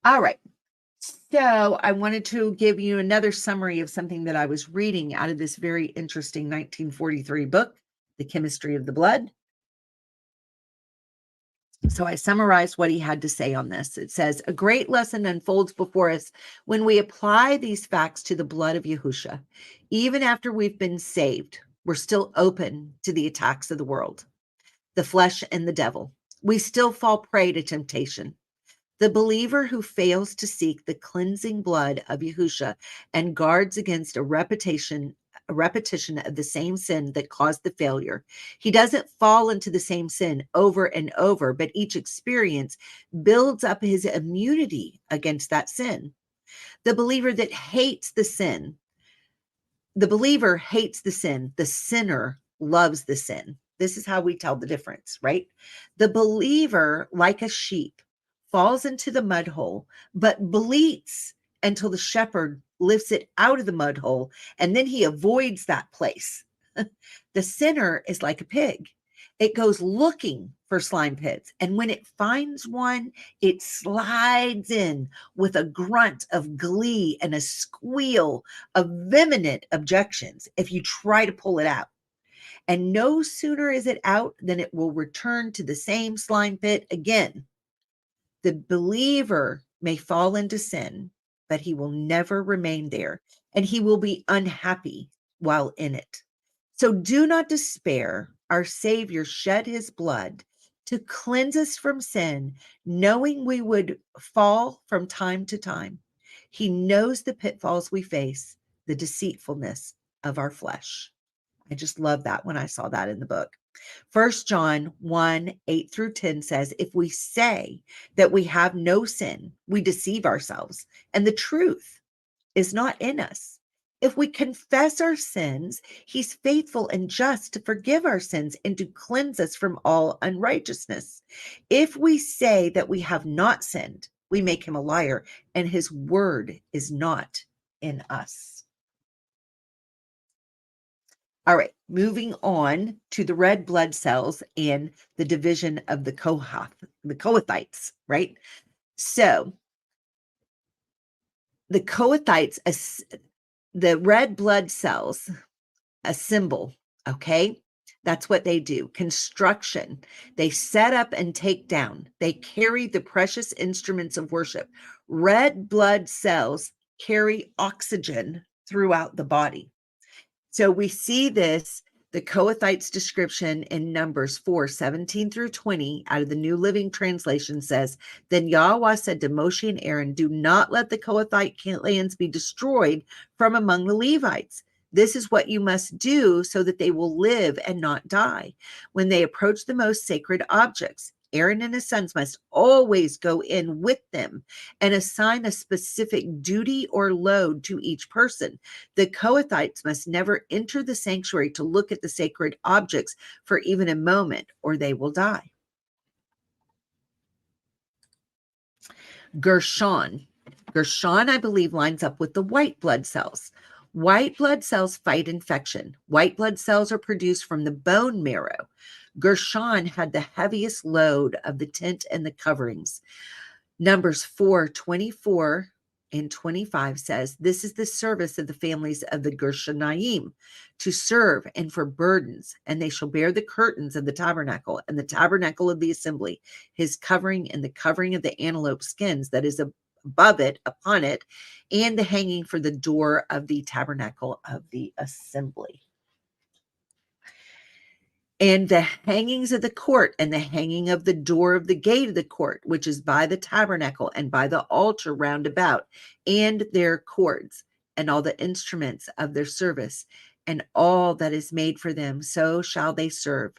All right. So I wanted to give you another summary of something that I was reading out of this very interesting 1943 book, The Chemistry of the Blood. So I summarized what he had to say on this. It says, a great lesson unfolds before us when we apply these facts to the blood of Yahusha. Even after we've been saved, we're still open to the attacks of the world, the flesh, and the devil. We still fall prey to temptation. The believer who fails to seek the cleansing blood of Yahusha and guards against a repetition of the same sin that caused the failure. He doesn't fall into the same sin over and over, but each experience builds up his immunity against that sin. The believer that hates the sin, the believer hates the sin, the sinner loves the sin. This is how we tell the difference, right? The believer, like a sheep, falls into the mud hole, but bleats until the shepherd lifts it out of the mud hole, and then he avoids that place. The sinner is like a pig. It goes looking for slime pits, and when it finds one, it slides in with a grunt of glee and a squeal of vehement objections if you try to pull it out. And no sooner is it out than it will return to the same slime pit again. The believer may fall into sin, but he will never remain there, and he will be unhappy while in it. So do not despair. Our Savior shed his blood to cleanse us from sin, knowing we would fall from time to time. He knows the pitfalls we face, the deceitfulness of our flesh. I just love that when I saw that in the book. 1 John 1:8-10 says, if we say that we have no sin, we deceive ourselves, and the truth is not in us. If we confess our sins, he's faithful and just to forgive our sins and to cleanse us from all unrighteousness. If we say that we have not sinned, we make him a liar, and his word is not in us. All right, moving on to the red blood cells and the division of the Kohathites, right? So the Kohathites, the red blood cells, a symbol, okay? That's what they do. Construction. They set up and take down. They carry the precious instruments of worship. Red blood cells carry oxygen throughout the body. So we see this, the Kohathites description in Numbers 4:17-20 out of the New Living Translation says, then Yahuah said to Moshe and Aaron, do not let the Kohathite clans be destroyed from among the Levites. This is what you must do so that they will live and not die. When they approach the most sacred objects, Aaron and his sons must always go in with them and assign a specific duty or load to each person. The Kohathites must never enter the sanctuary to look at the sacred objects for even a moment, or they will die. Gershon. Gershon, I believe, lines up with the white blood cells. White blood cells fight infection. White blood cells are produced from the bone marrow. Gershon had the heaviest load of the tent and the coverings. Numbers 4:24 and 25 says, "This is the service of the families of the Gershonaim, to serve and for burdens, and they shall bear the curtains of the tabernacle and the tabernacle of the assembly, his covering and the covering of the antelope skins that is above it, upon it, and the hanging for the door of the tabernacle of the assembly." And the hangings of the court and the hanging of the door of the gate of the court, which is by the tabernacle and by the altar round about, and their cords, and all the instruments of their service, and all that is made for them, so shall they serve.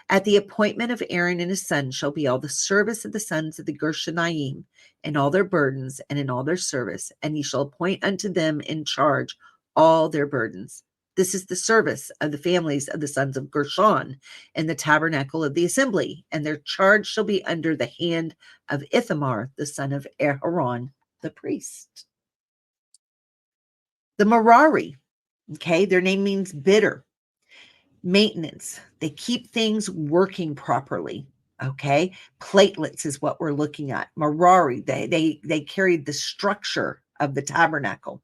At the appointment of Aaron and his sons shall be all the service of the sons of the Gershonaim, and all their burdens, and in all their service, and ye shall appoint unto them in charge all their burdens. This is the service of the families of the sons of Gershon in the tabernacle of the assembly, and their charge shall be under the hand of Ithamar, the son of Aaron, the priest. The Merari, okay, their name means bitter. Maintenance, they keep things working properly. Okay, platelets is what we're looking at. Merari, they carried the structure of the tabernacle.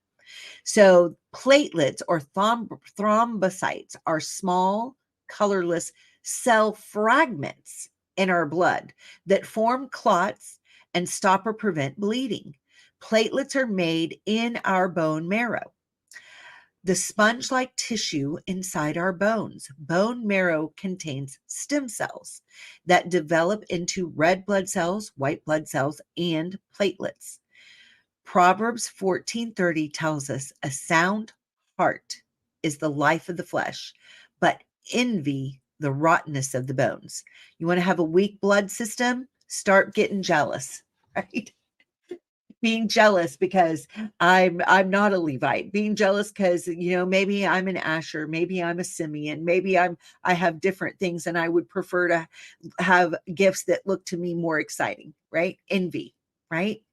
So platelets or thrombocytes are small, colorless cell fragments in our blood that form clots and stop or prevent bleeding. Platelets are made in our bone marrow, the sponge-like tissue inside our bones. Bone marrow contains stem cells that develop into red blood cells, white blood cells, and platelets. Proverbs 14:30 tells us a sound heart is the life of the flesh, but envy the rottenness of the bones. You want to have a weak blood system? Start getting jealous, right? Being jealous because I'm not a Levite. Being jealous because maybe I'm an Asher, maybe I'm a Simeon, maybe I have different things, and I would prefer to have gifts that look to me more exciting, right? Envy, right?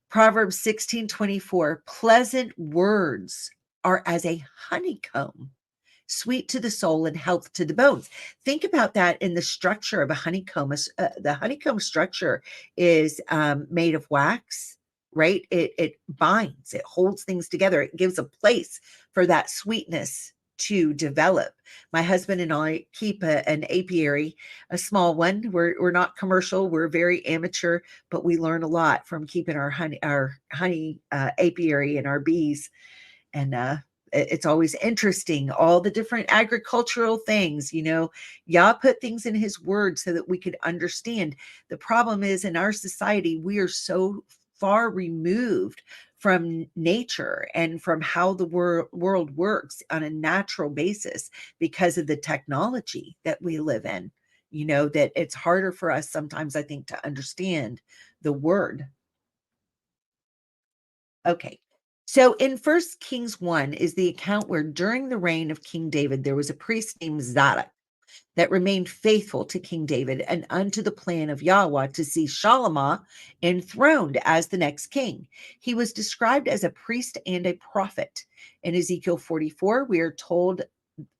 Proverbs 16:24, pleasant words are as a honeycomb, sweet to the soul and health to the bones. Think about that in the structure of a honeycomb. The honeycomb structure is made of wax, right? It binds, it holds things together. It gives a place for that sweetness to develop. My husband and I keep an apiary, a small one. We're not commercial. We're very amateur, but we learn a lot from keeping our honey apiary and our bees. And it's always interesting, all the different agricultural things. Yah put things in his word so that we could understand. The problem is, in our society, we are so far removed from nature and from how the world works on a natural basis because of the technology that we live in, that it's harder for us sometimes, I think, to understand the word. Okay. So in First Kings 1 is the account where during the reign of King David, there was a priest named Zadok that remained faithful to King David and unto the plan of Yahuah to see Shalomah enthroned as the next king. He was described as a priest and a prophet. In Ezekiel 44, we are told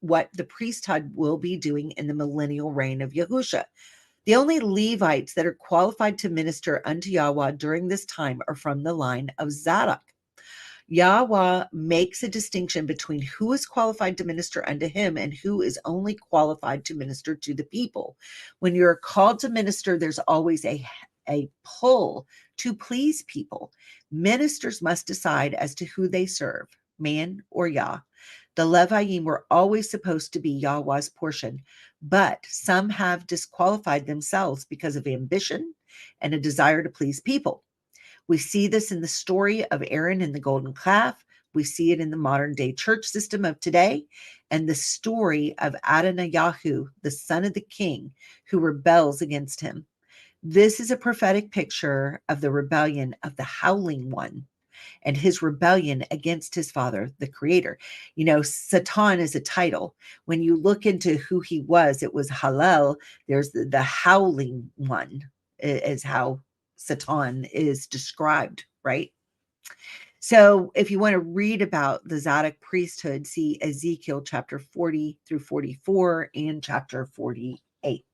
what the priesthood will be doing in the millennial reign of Yahusha. The only Levites that are qualified to minister unto Yahuah during this time are from the line of Zadok. Yahuah makes a distinction between who is qualified to minister unto him and who is only qualified to minister to the people. When you're called to minister, there's always a pull to please people. Ministers must decide as to who they serve, man or Yah. The Leviim were always supposed to be Yahuah's portion, but some have disqualified themselves because of ambition and a desire to please people. We see this in the story of Aaron and the golden calf. We see it in the modern day church system of today, and the story of Adonai-Yahu, the son of the king, who rebels against him. This is a prophetic picture of the rebellion of the howling one and his rebellion against his father, the creator. Satan is a title. When you look into who he was, it was Hallel. There's the howling one is how Satan is described, right? So if you want to read about the Zadok priesthood, see Ezekiel chapter 40 through 44 and chapter 48.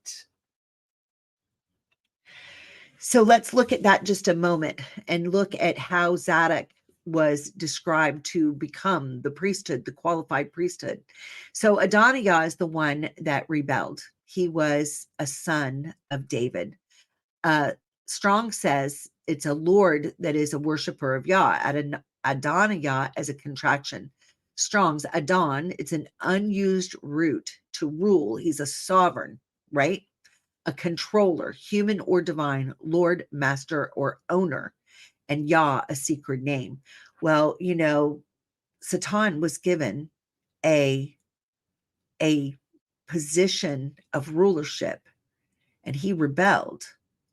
So let's look at that just a moment and look at how Zadok was described to become the priesthood, the qualified priesthood. So Adonijah is the one that rebelled. He was a son of David. Uh, Strong says it's a Lord that is a worshiper of Yah. Adonijah as a contraction. Strong's Adon, it's an unused root to rule. He's a sovereign, right? A controller, human or divine, Lord, master, or owner, and Yah, a secret name. Well, Satan was given a position of rulership, and he rebelled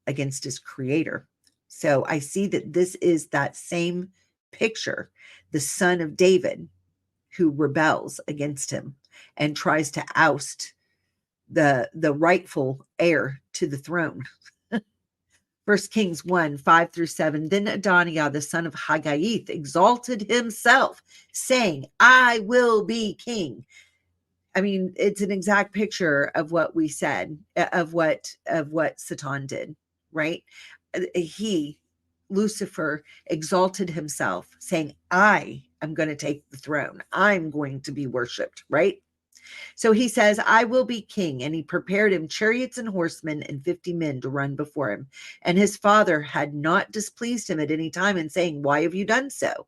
against his creator. So I see that this is that same picture, the son of David who rebels against him and tries to oust the rightful heir to the throne. 1 Kings 1, 5 through 7. Then Adonijah, the son of Haggith, exalted himself, saying, I will be king. I mean, it's an exact picture of what we said, of what Satan did, right? He, Lucifer, exalted himself, saying, I am going to take the throne. I'm going to be worshipped, right? So he says, I will be king. And he prepared him chariots and horsemen and 50 men to run before him. And his father had not displeased him at any time in saying, why have you done so?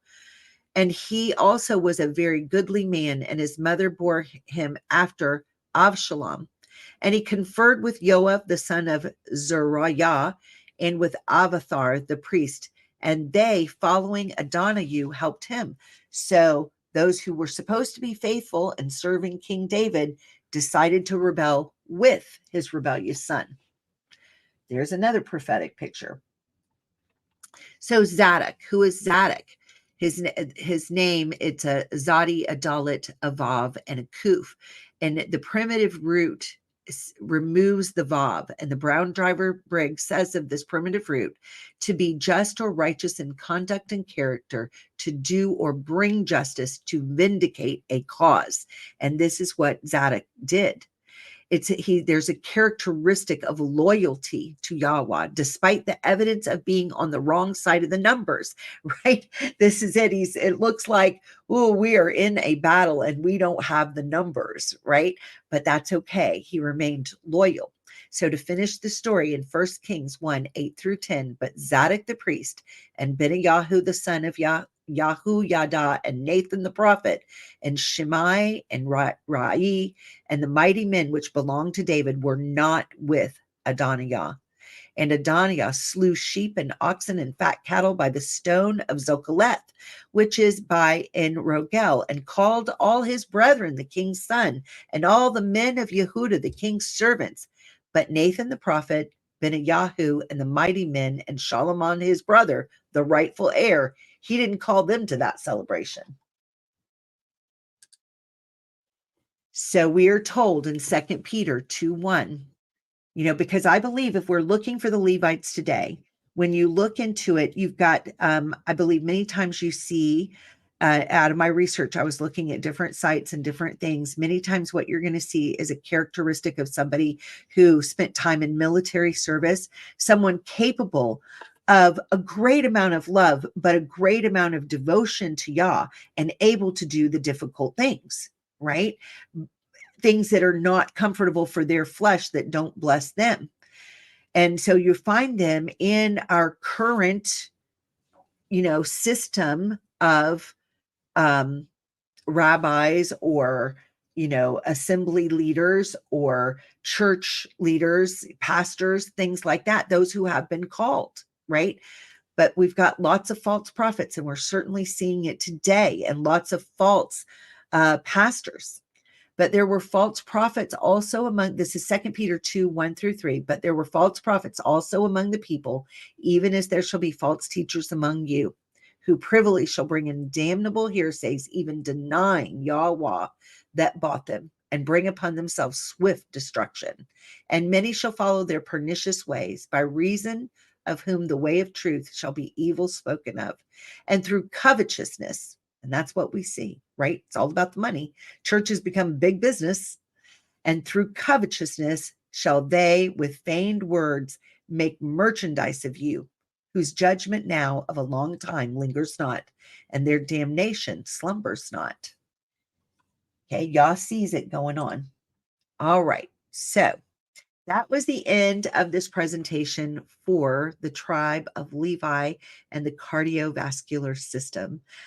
And he also was a very goodly man, and his mother bore him after Avshalom. And he conferred with Yoav, the son of Zeruiah, and with Abiathar, the priest. And they, following Adonijah, helped him. So those who were supposed to be faithful and serving King David decided to rebel with his rebellious son. There's another prophetic picture. So Zadok, who is Zadok? His name, it's a Zadi, a Dalit, a Vav, and a Kuf. And the primitive root removes the Vav. And the Brown Driver Briggs says of this primitive root, to be just or righteous in conduct and character, to do or bring justice, to vindicate a cause. And this is what Zadok did. There's a characteristic of loyalty to Yahuah, despite the evidence of being on the wrong side of the numbers, right? This is it. It looks like, oh, we are in a battle and we don't have the numbers, right? But that's okay. He remained loyal. So to finish the story in 1 Kings 1, 8 through 10, but Zadok the priest and Benayahu the son of Yahuah and Nathan the prophet and Shimei and Rai and the mighty men which belonged to David were not with Adonijah. And Adonijah slew sheep and oxen and fat cattle by the stone of Zokaleth, which is by En Rogel, and called all his brethren, the king's son, and all the men of Yehudah, the king's servants. But Nathan the prophet, Benayahu, and the mighty men, and Solomon his brother, the rightful heir, he didn't call them to that celebration. So we are told in 2 Peter 2:1, because I believe if we're looking for the Levites today, when you look into it, you've got, I believe many times you see, out of my research, I was looking at different sites and different things. Many times what you're going to see is a characteristic of somebody who spent time in military service, someone capable of a great amount of love, but a great amount of devotion to Yah and able to do the difficult things, right? Things that are not comfortable for their flesh, that don't bless them. And so you find them in our current, system of rabbis or, assembly leaders or church leaders, pastors, things like that, those who have been called, right? But we've got lots of false prophets, and we're certainly seeing it today, and lots of false pastors. But there were false prophets also among, this is 2 Peter 2, 1 through 3, but there were false prophets also among the people, even as there shall be false teachers among you, who privily shall bring in damnable hearsays, even denying Yahuah that bought them, and bring upon themselves swift destruction. And many shall follow their pernicious ways, by reason of whom the way of truth shall be evil spoken of, and through covetousness, and that's what we see, right? It's all about the money. Churches become big business, and through covetousness shall they with feigned words make merchandise of you, whose judgment now of a long time lingers not, and their damnation slumbers not. Okay, Yah sees it going on. All right, so that was the end of this presentation for the tribe of Levi and the cardiovascular system.